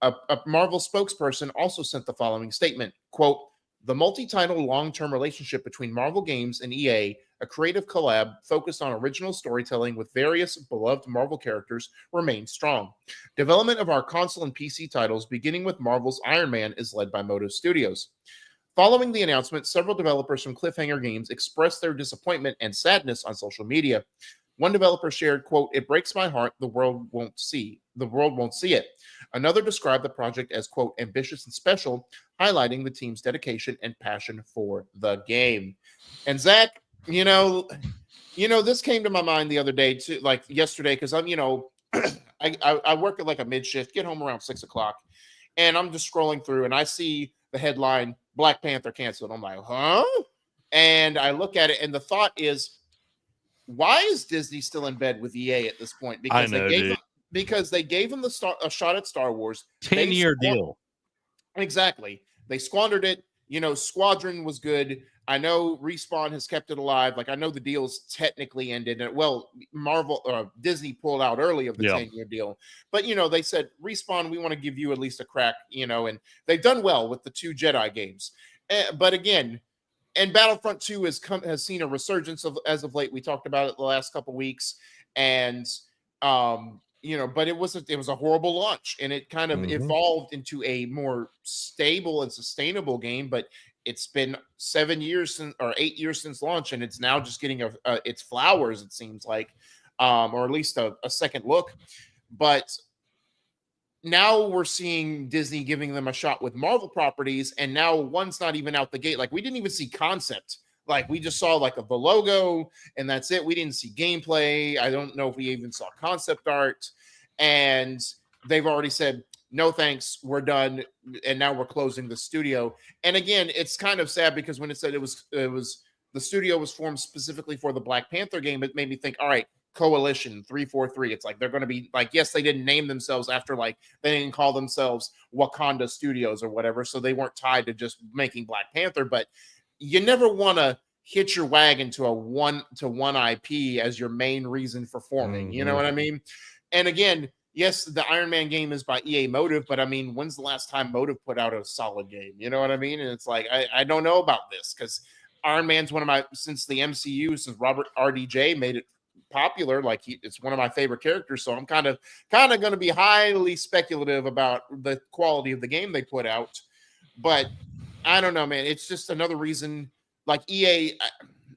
A Marvel spokesperson also sent the following statement, quote, "The multi-title long-term relationship between Marvel Games and EA, a creative collab focused on original storytelling with various beloved Marvel characters, remains strong. Development of our console and PC titles, beginning with Marvel's Iron Man, is led by Motive Studios." Following the announcement, several developers from Cliffhanger Games expressed their disappointment and sadness on social media. One developer shared, quote, "It breaks my heart the world won't see it." Another described the project as, quote, "ambitious and special," highlighting the team's dedication and passion for the game. And Zach, this came to my mind the other day too, like yesterday, because I'm, I work at like a mid shift, get home around 6 o'clock, and I'm just scrolling through and I see the headline Black Panther canceled. I'm like, huh? And I look at it, and the thought is, why is Disney still in bed with EA at this point? Because they gave them a shot at Star Wars. 10-year deal. Exactly. They squandered it. Squadron was good. I know Respawn has kept it alive. Like, I know the deal's technically ended. Well, Disney pulled out early of the 10-year deal. But, they said, Respawn, we want to give you at least a crack, and they've done well with the 2 Jedi games. But again, and Battlefront 2 has seen a resurgence as of late. We talked about it the last couple weeks, and but it was a horrible launch, and it kind of evolved into a more stable and sustainable game. But it's been 8 years since launch, and it's now just getting its flowers, it seems like, or at least a second look. But now we're seeing Disney giving them a shot with Marvel properties, and now one's not even out the gate. Like, we didn't even see concept. Like, we just saw like the logo, and that's it. We didn't see gameplay. I don't know if we even saw concept art. And they've already said, no thanks, we're done. And now we're closing the studio. And again, it's kind of sad, because when it said it was the studio was formed specifically for the Black Panther game, it made me think, all right, Coalition 343. It's like they're going to be like, yes, they didn't name themselves after, like, they didn't call themselves Wakanda Studios or whatever, so they weren't tied to just making Black Panther. But you never want to hitch your wagon to a one-to-one IP as your main reason for forming. You know what I mean? And again, yes, the Iron Man game is by EA Motive, but I mean, when's the last time Motive put out a solid game? You know what I mean? And it's like, I don't know about this, because Iron Man's since the MCU, since Robert RDJ made it popular, like, it's one of my favorite characters. So I'm kind of going to be highly speculative about the quality of the game they put out. But I don't know, man. It's just another reason. Like, EA,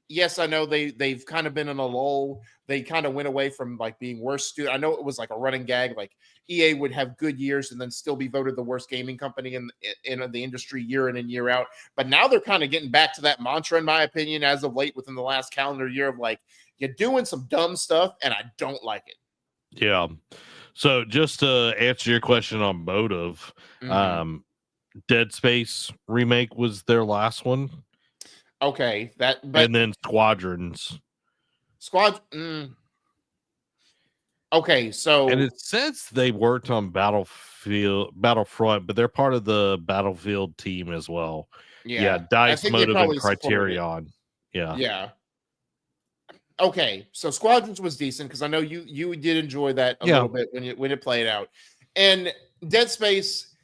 yes, I know they've kind of been in a lull. They kind of went away from like being worst. I know it was like a running gag. Like, EA would have good years and then still be voted the worst gaming company in the industry year in and year out. But now they're kind of getting back to that mantra, in my opinion, as of late, within the last calendar year, of like, you're doing some dumb stuff and I don't like it. Yeah. So just to answer your question on Motive, Dead Space remake was their last one. Okay, and then Squadrons. Okay, so, and it says they worked on Battlefront, but they're part of the Battlefield team as well. Yeah, Dice, Motive, and Criterion. Yeah. Okay, so Squadrons was decent, because I know you did enjoy that a little bit when it played out. And Dead Space,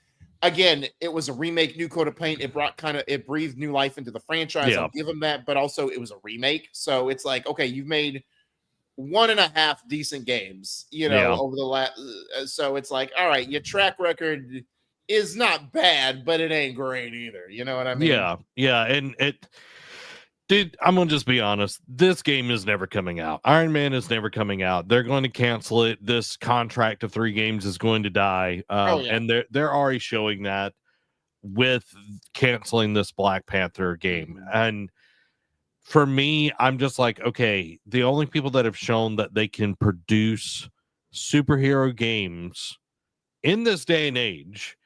again, it was a remake, new coat of paint. It breathed new life into the franchise. I'll give them that, but also it was a remake. So it's like, okay, you've made 1.5 decent games, over the last. So it's like, all right, your track record is not bad, but it ain't great either. You know what I mean? Yeah, and Dude, I'm going to just be honest. This game is never coming out. Iron Man is never coming out. They're going to cancel it. This contract of 3 games is going to die. And they're already showing that with canceling this Black Panther game. And for me, I'm just like, okay, the only people that have shown that they can produce superhero games in this day and age,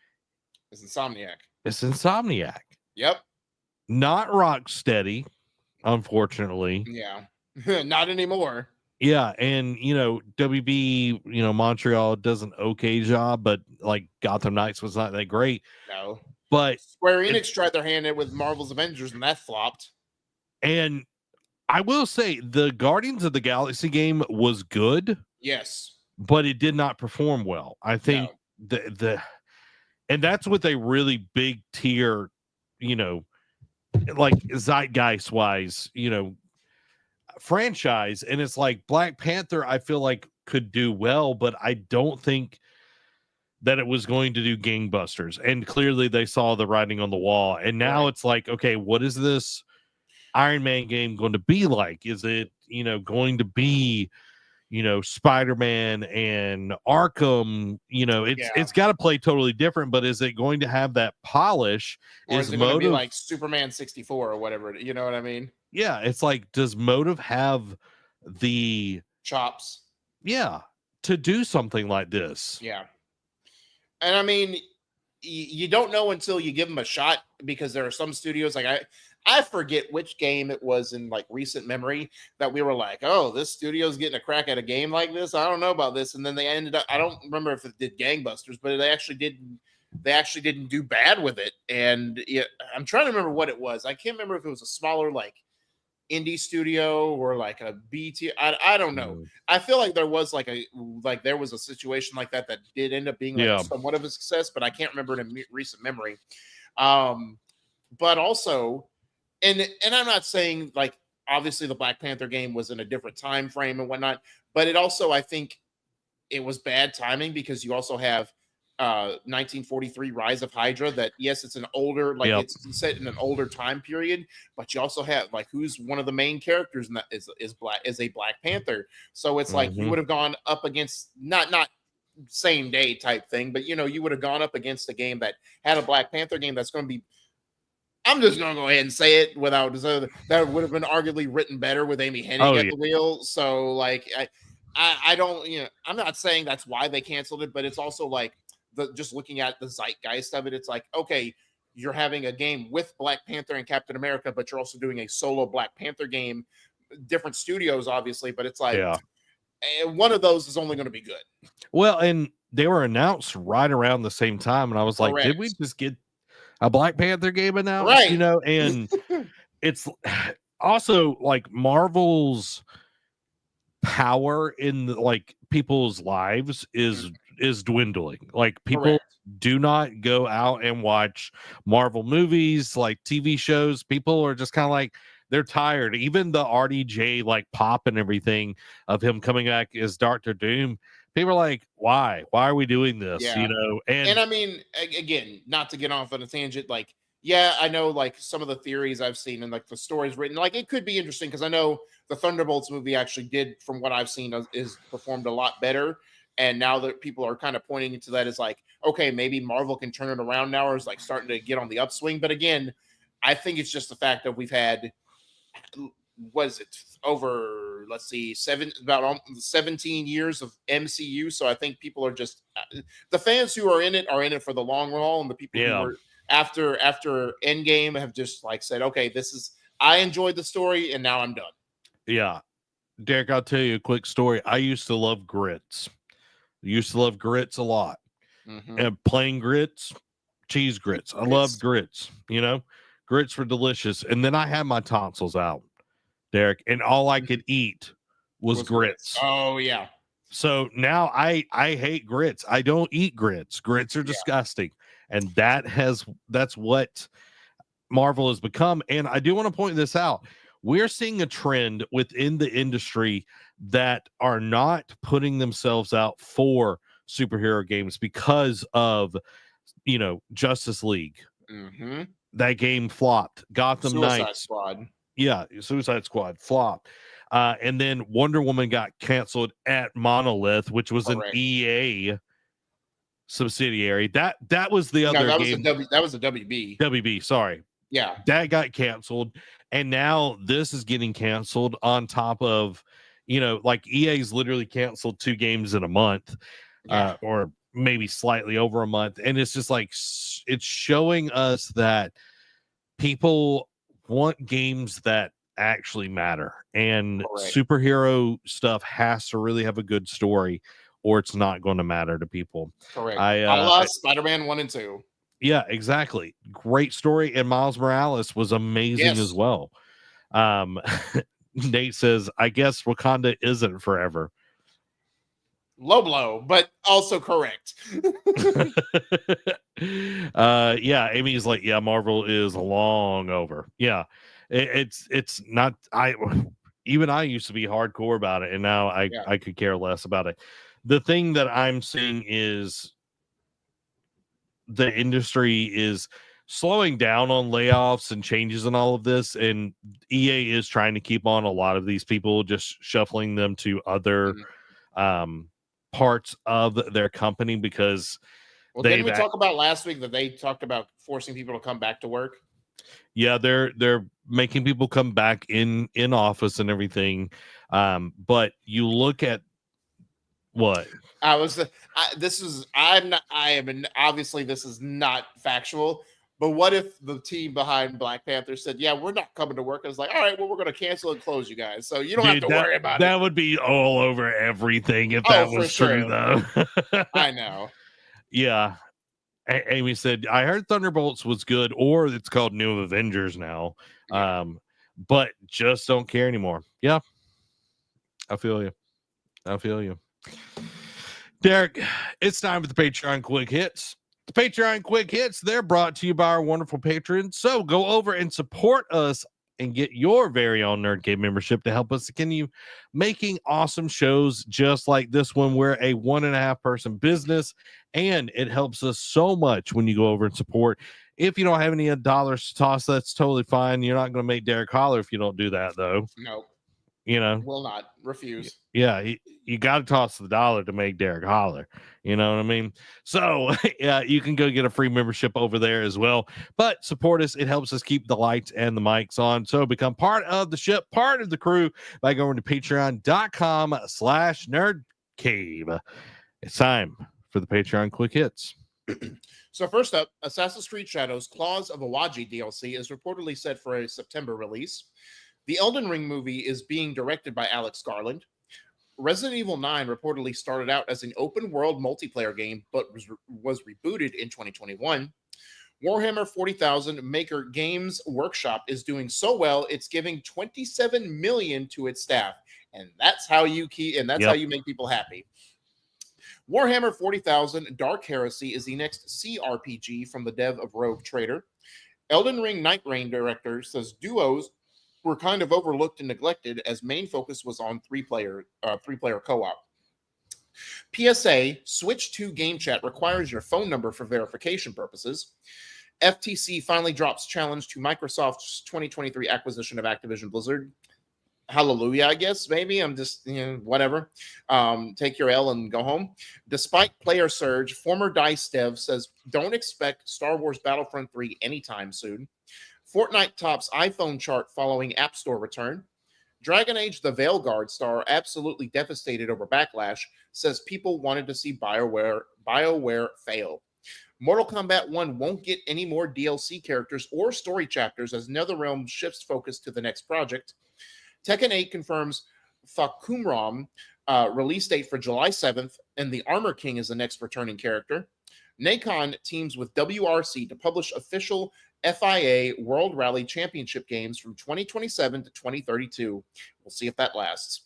It's Insomniac. it's Insomniac. Yep. Not Rocksteady, unfortunately. Yeah. Not anymore. Yeah, and WB, Montreal does an okay job, but like Gotham Knights was not that great. No. But Square Enix tried their hand at with Marvel's Avengers, and that flopped. And I will say the Guardians of the Galaxy game was good. Yes. But it did not perform well. I think and that's with a really big tier, like zeitgeist wise, franchise. And it's like Black Panther, I feel like could do well, but I don't think that it was going to do gangbusters. And clearly they saw the writing on the wall. And now it's like, okay, what is this Iron Man game going to be like? Is it, going to be, Spider-Man and Arkham? It's got to play totally different, but is it going to have that polish? Or is it going to be like Superman 64 or whatever? You know what I mean? Yeah, it's like, does Motive have the chops? Yeah, to do something like this. Yeah. And I mean, you don't know until you give them a shot, because there are some studios, like I forget which game it was in like recent memory that we were like, oh, this studio's getting a crack at a game like this. I don't know about this. And then they ended up, I don't remember if it did gangbusters, but they actually didn't do bad with it. And I'm trying to remember what it was. I can't remember if it was a smaller like indie studio or like a BT. I don't know. I feel like there was there was a situation like that did end up being like somewhat of a success, but I can't remember it in recent memory. But also, and I'm not saying like obviously the Black Panther game was in a different time frame and whatnot, but it also, I think it was bad timing, because you also have 1943 Rise of Hydra, that yes, it's an older, like it's set in an older time period, but you also have like who's one of the main characters in that is a Black Panther. So it's like you would have gone up against not same day type thing, but you would have gone up against a game that had a Black Panther game that's going to be, I'm just going to go ahead and say it without, that would have been arguably written better with Amy Hennig at the wheel. So like I don't, I'm not saying that's why they canceled it, but it's also like just looking at the zeitgeist of it, it's like, okay, you're having a game with Black Panther and Captain America, but you're also doing a solo Black Panther game, different studios, obviously, but it's like, one of those is only going to be good. Well, and they were announced right around the same time, and I was like, did we just get a Black Panther game announced? Right. And it's also like Marvel's power in like people's lives is dwindling. Like people do not go out and watch Marvel movies, like TV shows. People are just kind of like, they're tired. Even the RDJ like pop and everything of him coming back as Dr. Doom, people are like, why are we doing this? And I mean, again, not to get off on a tangent, like, yeah, I know like some of the theories I've seen and like the stories written, like it could be interesting, because I know the Thunderbolts movie actually did, from what I've seen, is performed a lot better. And now that people are kind of pointing into that as like, okay, maybe Marvel can turn it around now, or is like starting to get on the upswing. But again, I think it's just the fact that we've had, was it over, let's see, about 17 years of MCU. So I think people are just, the fans who are in it for the long haul, and the people who were after Endgame have just like said, okay, I enjoyed the story and now I'm done. Yeah. Derek, I'll tell you a quick story. I used to love grits. A lot. And plain grits, cheese grits. I loved grits, grits were delicious. And then I had my tonsils out, Derek, and all I could eat was grits. Oh yeah. So now I hate grits. I don't eat grits. Grits are disgusting. And that's what Marvel has become. And I do want to point this out. We're seeing a trend within the industry that are not putting themselves out for superhero games because of, Justice League. That game flopped. Gotham Knights. Suicide Squad flopped. And then Wonder Woman got canceled at Monolith, which was an EA subsidiary. That was the other game. That was a WB. WB, sorry. Yeah. That got canceled. And now this is getting canceled on top of, like EA's literally canceled 2 games in a month, or maybe slightly over a month. And it's just like, it's showing us that people want games that actually matter, and superhero stuff has to really have a good story, or it's not going to matter to people. Correct. I Spider-Man 1 and 2. Yeah, exactly. Great story. And Miles Morales was amazing as well. Nate says, I guess Wakanda isn't forever. Low blow, but also correct. Yeah, Amy's like, yeah, Marvel is long over. Yeah, it's not. I used to be hardcore about it, and now I could care less about it. The thing that I'm seeing is the industry is slowing down on layoffs and changes and all of this, and EA is trying to keep on a lot of these people, just shuffling them to other parts of their company, because didn't we talk about last week that they talked about forcing people to come back to work? Yeah, they're making people come back in office and everything, but you look at what obviously this is not factual, but what if the team behind Black Panther said, yeah, we're not coming to work? I was like, all right, well, we're going to cancel and close you guys, so you don't have to worry about it. That would be all over everything if that was true, though. I know. Yeah. Amy said, I heard Thunderbolts was good, or it's called New Avengers now. But just don't care anymore. Yeah. I feel you. Derek, it's time for the Patreon Quick Hits. The Patreon Quick Hits, they're brought to you by our wonderful patrons. So go over and support us and get your very own NerdCave membership to help us continue making awesome shows just like this one. We're a 1.5 person business, and it helps us so much when you go over and support. If you don't have any dollars to toss, that's totally fine. You're not going to make Derek holler if you don't do that, though. No. Will not refuse. Yeah, you got to toss the dollar to make Derek holler. You know what I mean? So, yeah, you can go get a free membership over there as well. But support us. It helps us keep the lights and the mics on. So become part of the ship, part of the crew by going to patreon.com/nerdcave. It's time for the Patreon Quick Hits. So first up, Assassin's Creed Shadows Claws of Awaji DLC is reportedly set for a September release. The Elden Ring movie is being directed by Alex Garland. Resident Evil 9 reportedly started out as an open-world multiplayer game, but was rebooted in 2021. Warhammer 40,000 maker Games Workshop is doing so well, it's giving $27 million to its staff, and that's how you how you make people happy. Warhammer 40,000 Dark Heresy is the next CRPG from the dev of Rogue Trader. Elden Ring Night Rain director says duos were kind of overlooked and neglected, as main focus was on three-player co-op. PSA, Switch 2 game chat requires your phone number for verification purposes. FTC finally drops challenge to Microsoft's 2023 acquisition of Activision Blizzard. Hallelujah, I guess, maybe. I'm just, whatever. Take your L and go home. Despite player surge, former DICE dev says don't expect Star Wars Battlefront 3 anytime soon. Fortnite tops iPhone chart following App Store return. Dragon Age The Veilguard star absolutely devastated over backlash, says people wanted to see BioWare fail. Mortal Kombat 1 won't get any more DLC characters or story chapters as NetherRealm shifts focus to the next project. Tekken 8 confirms Fakumram release date for July 7th, and the Armor King is the next returning character. Nacon teams with WRC to publish official FIA World Rally Championship games from 2027 to 2032. We'll see if that lasts.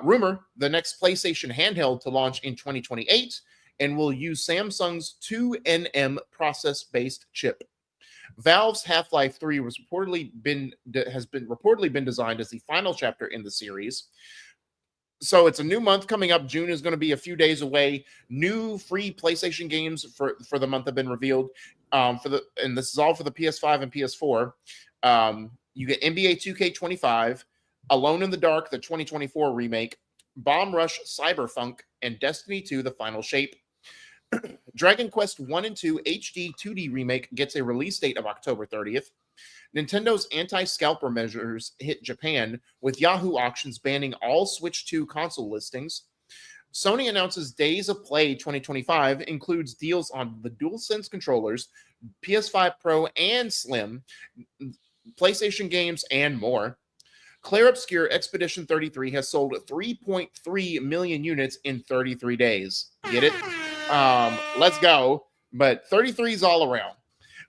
Rumor, the next PlayStation handheld to launch in 2028 and will use Samsung's 2nm process-based chip. Valve's Half-Life 3 has reportedly been designed as the final chapter in the series. So it's a new month coming up. June is going to be a few days away. New free PlayStation games for the month have been revealed. And this is all for the PS5 and PS4. You get NBA 2K25, Alone in the Dark, the 2024 remake, Bomb Rush Cyberpunk, and Destiny 2, The Final Shape. Dragon Quest 1 and 2 HD 2D remake gets a release date of October 30th. Nintendo's anti-scalper measures hit Japan, with Yahoo Auctions banning all Switch 2 console listings. Sony announces Days of Play 2025 includes deals on the DualSense controllers, PS5 Pro and Slim, PlayStation games, and more. Claire Obscure Expedition 33 has sold 3.3 million units in 33 days. Get it? Let's go. But 33 is all around.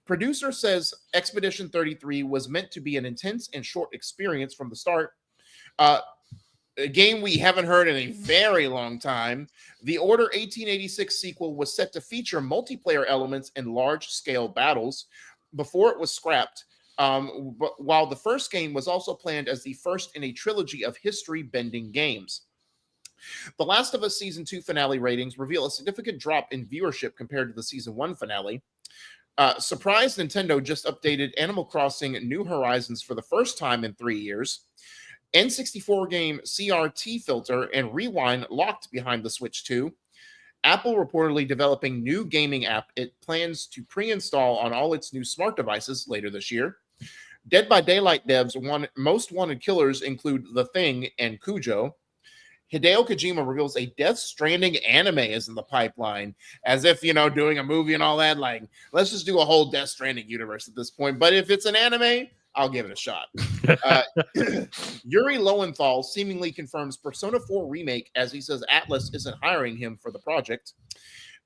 Producer says Expedition 33 was meant to be an intense and short experience from the start. A game we haven't heard in a very long time. The Order 1886 sequel was set to feature multiplayer elements and large-scale battles before it was scrapped. But while the first game was also planned as the first in a trilogy of history-bending games. The Last of Us Season 2 finale ratings reveal a significant drop in viewership compared to the Season 1 finale. Surprise, Nintendo just updated Animal Crossing New Horizons for the first time in 3 years. N64 game CRT filter and rewind locked behind the Switch 2. Apple reportedly developing new gaming app it plans to pre-install on all its new smart devices later this year. Dead by Daylight devs' most wanted killers include The Thing and Cujo. Hideo Kojima reveals a Death Stranding anime is in the pipeline, as if, doing a movie and all that. Like, let's just do a whole Death Stranding universe at this point. But if it's an anime, I'll give it a shot. Yuri Lowenthal seemingly confirms Persona 4 remake, as he says Atlas isn't hiring him for the project.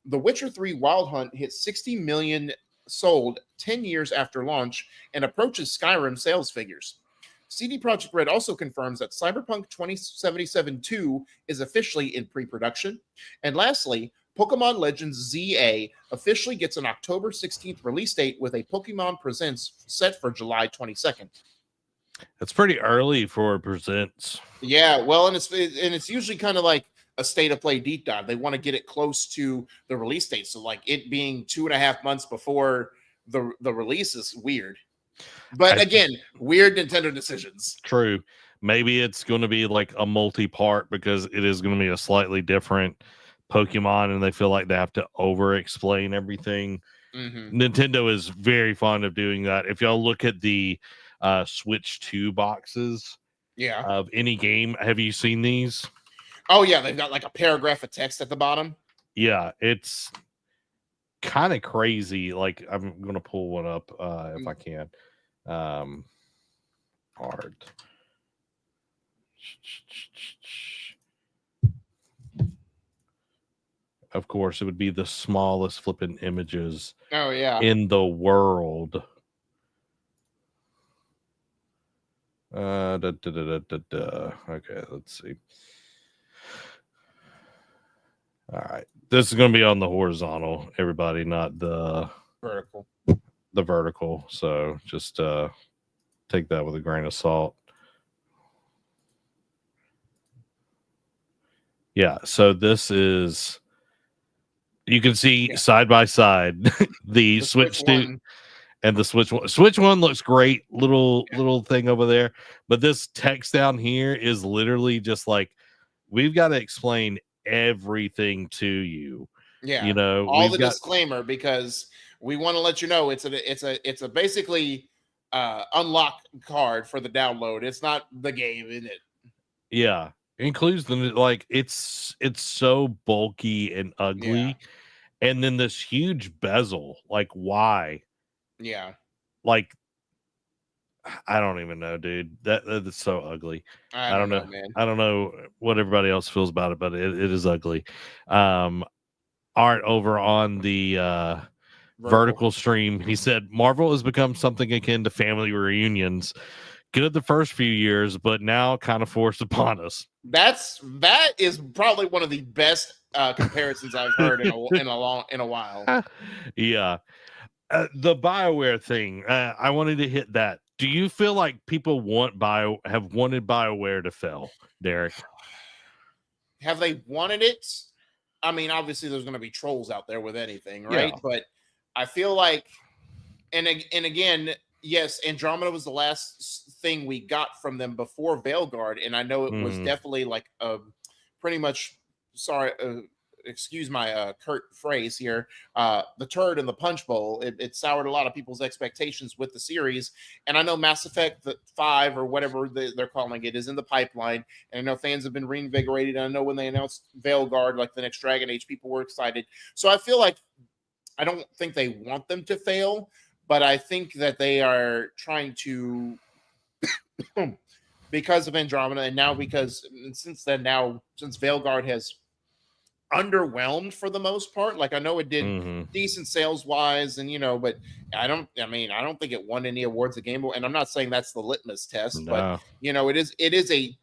The Witcher 3 Wild Hunt hit 60 million sold 10 years after launch and approaches Skyrim sales figures. CD Projekt Red also confirms that Cyberpunk 2077 2 is officially in pre-production. And lastly, Pokemon Legends ZA officially gets an October 16th release date with a Pokemon Presents set for July 22nd. That's pretty early for Presents. Yeah, well, and it's usually kind of like a state of play deep dive. They want to get it close to the release date. So like it being 2.5 months before the release is weird. But again, weird Nintendo decisions. True. Maybe it's going to be like a multi-part because it is going to be a slightly different Pokemon and they feel like they have to over-explain everything. Mm-hmm. Nintendo is very fond of doing that. If y'all look at the Switch 2 boxes of any game, have you seen these? Oh, yeah. They've got like a paragraph of text at the bottom. Yeah, it's kind of crazy. Like, I'm going to pull one up if I can. Art. Of course, it would be the smallest flipping images in the world. Okay, let's see. All right. This is going to be on the horizontal, everybody, not the vertical. The vertical. So just take that with a grain of salt. Yeah. So this is, you can see side by side the Switch 2 and the Switch 1. Switch 1 looks great. Little thing over there. But this text down here is literally just like, we've got to explain everything to you. Yeah. All the disclaimer, because we want to let you know it's a basically unlock card for the download. It's not the game, isn't it? Yeah. It includes the it's so bulky and ugly. Yeah. And then this huge bezel. Like, why? Yeah. Like, I don't even know, dude. That's so ugly. I don't know, man. I don't know what everybody else feels about it, but it is ugly. Art over on the vertical stream, he said Marvel has become something akin to family reunions. Good the first few years, but now kind of forced upon us. That is probably one of the best comparisons I've heard in a while. Yeah. The BioWare thing, I wanted to hit that. Do you feel like people have wanted BioWare to fail, Derek? Have they wanted it? I mean, obviously there's going to be trolls out there with anything, right? Yeah. But I feel like, and again, yes, Andromeda was the last thing we got from them before Veilguard, and I know it was definitely like a pretty much excuse my curt phrase here, the turd in the punch bowl. It soured a lot of people's expectations with the series. And I know Mass Effect 5 or whatever they're calling it is in the pipeline. And I know fans have been reinvigorated. And I know when they announced Veilguard, like the next Dragon Age, people were excited. So I feel like I don't think they want them to fail, but I think that they are trying to because of Andromeda, and now since Veilguard has underwhelmed for the most part. Like I know it did decent sales wise, and but I don't think it won any awards at Game Boy. And I'm not saying that's the litmus test, but it is a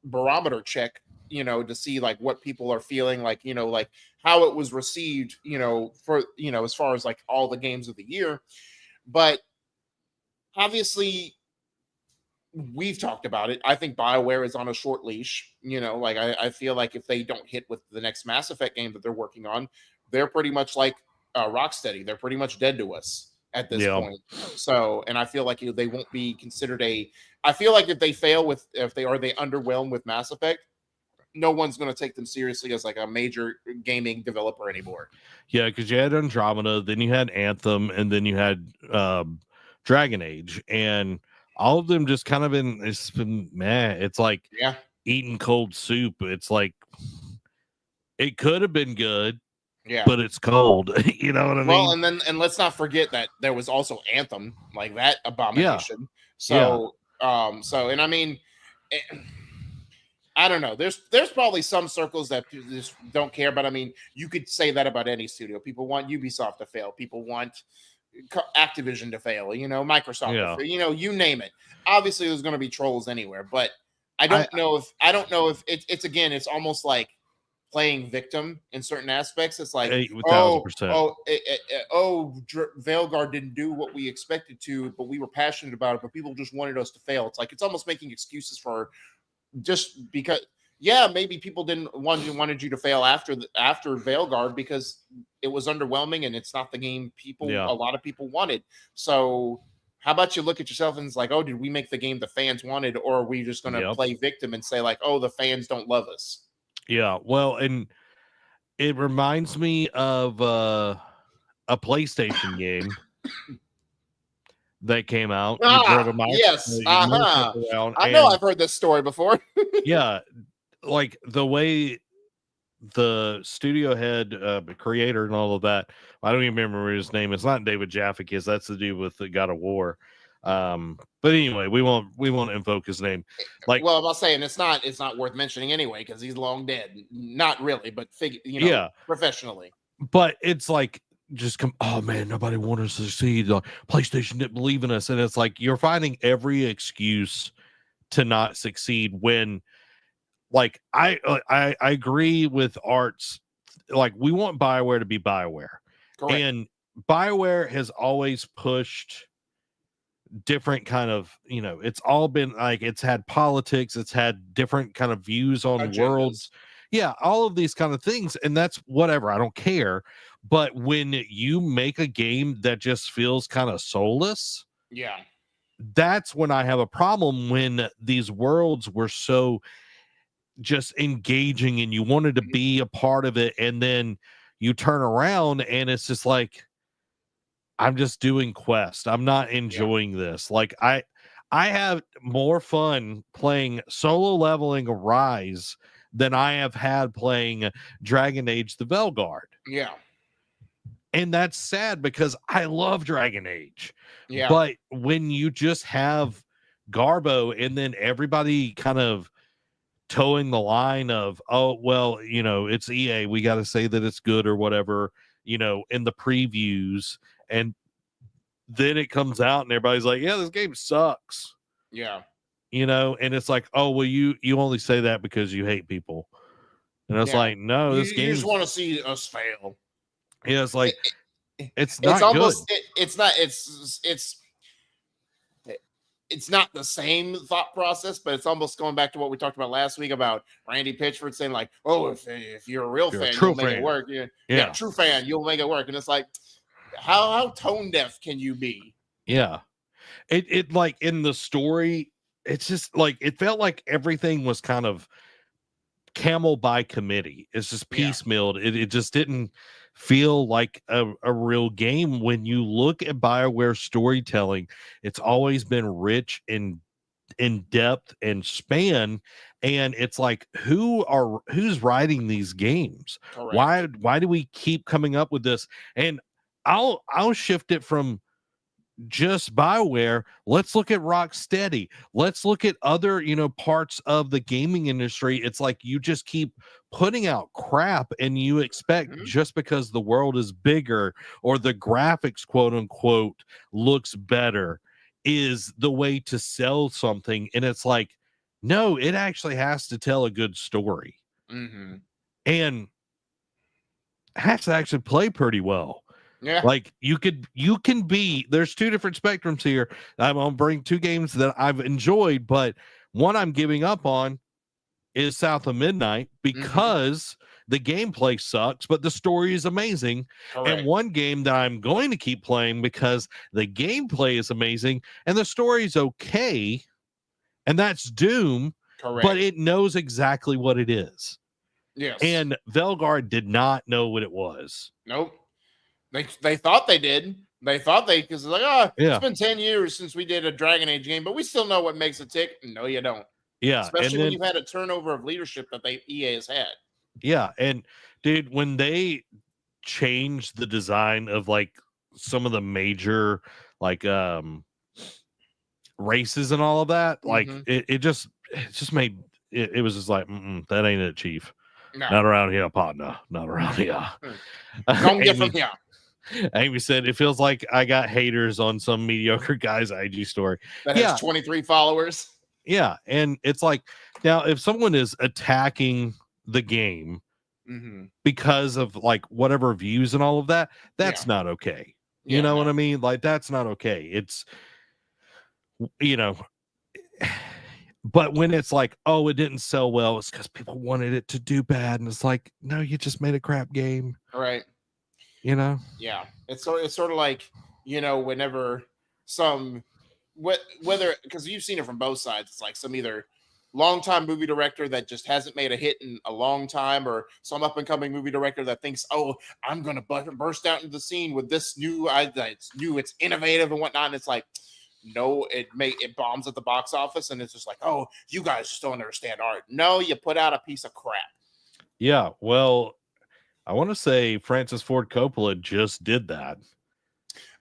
barometer check, to see like what people are feeling, like like how it was received, for as far as like all the games of the year. But obviously we've talked about it. I think BioWare is on a short leash. Like I feel like if they don't hit with the next Mass Effect game that they're working on, they're pretty much like Rocksteady. They're pretty much dead to us at this point. So, and I feel like they won't be considered I feel like if they fail if they underwhelm with Mass Effect, no one's going to take them seriously as like a major gaming developer anymore. Yeah, because you had Andromeda, then you had Anthem, and then you had Dragon Age, and all of them just kind of it's been meh. It's like eating cold soup. It's like it could have been good, but it's cold. You know what I mean? Well, and let's not forget that there was also Anthem, like that abomination. So, and I mean, I don't know. There's probably some circles that just don't care, but I mean, you could say that about any studio. People want Ubisoft to fail. People want Activision to fail, Microsoft to fail, you name it. Obviously there's going to be trolls anywhere, but I don't know if it's again, it's almost like playing victim in certain aspects. It's like, Veilguard didn't do what we expected to, but we were passionate about it, but people just wanted us to fail. It's like, it's almost making excuses for just because maybe people wanted you to fail after Veilguard because it was underwhelming and it's not the game a lot of people wanted. So how about you look at yourself and it's like, oh, did we make the game the fans wanted, or are we just going to play victim and say like, oh, the fans don't love us? Yeah, well, and it reminds me of a PlayStation game that came out. Yes. I know I've heard this story before. Yeah, like the way the studio head, the creator and all of that, I don't even remember his name. It's not David Jaffe, that's the dude with the God of War. But anyway, we won't invoke his name. Like, well, I'm not saying it's not worth mentioning anyway because he's long dead. Not really, but professionally. But it's like, just come, oh man, nobody wanted us to succeed. PlayStation didn't believe in us, and it's like you're finding every excuse to not succeed when, like, I agree with Art's, like, we want BioWare to be BioWare. Correct. And BioWare has always pushed different kind of, it's all been like, it's had politics, it's had different kind of views on worlds. Yeah, all of these kind of things, and that's whatever, I don't care. But when you make a game that just feels kind of soulless, that's when I have a problem. When these worlds were so just engaging and you wanted to be a part of it, and then you turn around and it's just like, I'm just doing quest. I'm not enjoying this. Like I have more fun playing solo leveling Rise than I have had playing Dragon Age the Veilguard. Yeah. And that's sad because I love Dragon Age. Yeah. But when you just have Garbo and then everybody kind of towing the line of, oh, well, it's EA, we got to say that it's good or whatever, in the previews, and then it comes out and everybody's like, yeah, this game sucks. Yeah. And it's like, oh, well, you only say that because you hate people. And it's like, no, this game, you just want to see us fail. Yeah, it's like, it's not almost good. It's not the same thought process, but it's almost going back to what we talked about last week about Randy Pitchford saying like, oh, if you're a real fan, you'll make it work. Yeah, true fan, you'll make it work. And it's like, how tone deaf can you be? Yeah. It like in the story, it's just like, it felt like everything was kind of camel by committee. It's just piecemealed. It just didn't feel like a real game. When you look at BioWare storytelling, it's always been rich in depth and span, and it's like, who's writing these games? Correct. Why do we keep coming up with this? And I'll shift it from just BioWare. Let's look at Rocksteady. Let's look at other, parts of the gaming industry. It's like you just keep putting out crap, and you expect just because the world is bigger or the graphics, quote unquote, looks better, is the way to sell something. And it's like, no, it actually has to tell a good story. And has to actually play pretty well. Yeah. Like you can be, there's two different spectrums here. I'm gonna bring two games that I've enjoyed, but one I'm giving up on is South of Midnight because the gameplay sucks, but the story is amazing. Correct. And one game that I'm going to keep playing because the gameplay is amazing and the story is okay, and that's Doom. Correct. But it knows exactly what it is. Yes. And Velgar did not know what it was. Nope. They thought they did. They thought because like, it's been 10 years since we did a Dragon Age game, but we still know what makes it tick. No, you don't. Yeah. Especially when you've had a turnover of leadership that EA has had. Yeah. And dude, when they changed the design of like some of the major like races and all of that, like it just made it was just like, that ain't it, Chief. No. Not around here, partner. Not around here. Don't get from here. Amy said, it feels like I got haters on some mediocre guy's IG story that has 23 followers. Yeah. And it's like, now if someone is attacking the game because of like whatever views and all of that, that's not okay. You know what I mean? Like, that's not okay. It's, but when it's like, oh, it didn't sell well, it's because people wanted it to do bad. And it's like, no, you just made a crap game. Right. Yeah, it's sort of like, whenever whether, because you've seen it from both sides, it's like some either longtime movie director that just hasn't made a hit in a long time, or some up and coming movie director that thinks, oh, I'm gonna burst out into the scene with this it's innovative and whatnot, and it's like, no, it bombs at the box office, and it's just like, oh, you guys just don't understand art. No, you put out a piece of crap. Yeah, well, I want to say Francis Ford Coppola just did that.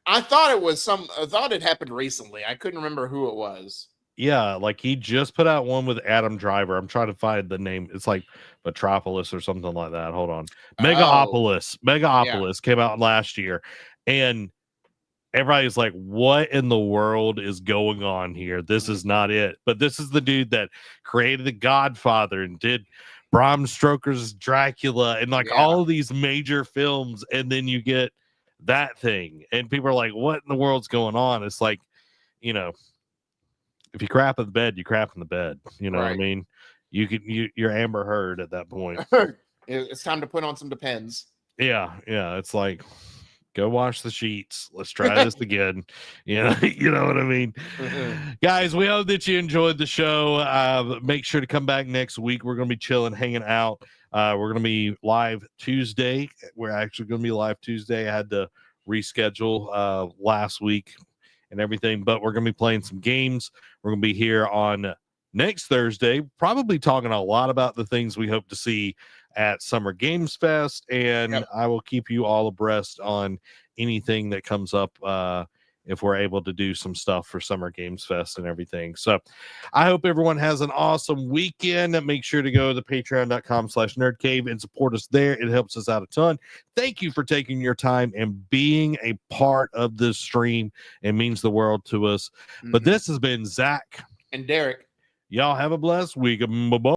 I thought it happened recently. I couldn't remember who it was. Yeah, like he just put out one with Adam Driver. I'm trying to find the name. It's like Metropolis or something like that. Hold on. Megapolis came out last year. And everybody's like, what in the world is going on here? This is not it. But this is the dude that created The Godfather and did Bram Stoker's Dracula and like all of these major films, and then you get that thing, and people are like, "What in the world's going on?" It's like, if you crap in the bed, you crap in the bed. You know what I mean? You're Amber Heard at that point. It's time to put on some Depends. Yeah. It's like, go wash the sheets. Let's try this again. You know what I mean? Guys, we hope that you enjoyed the show. Make sure to come back next week. We're going to be chilling, hanging out. We're going to be live Tuesday. We're actually going to be live Tuesday. I had to reschedule last week and everything, but we're going to be playing some games. We're going to be here on next Thursday, probably talking a lot about the things we hope to see at Summer Games Fest, and I will keep you all abreast on anything that comes up if we're able to do some stuff for Summer Games Fest and everything. So I hope everyone has an awesome weekend. Make sure to go to patreon.com/nerdcave and support us there. It helps us out a ton. Thank you for taking your time and being a part of this stream. It means the world to us. But this has been Zach and Derek. Y'all have a blessed week. Bye-bye.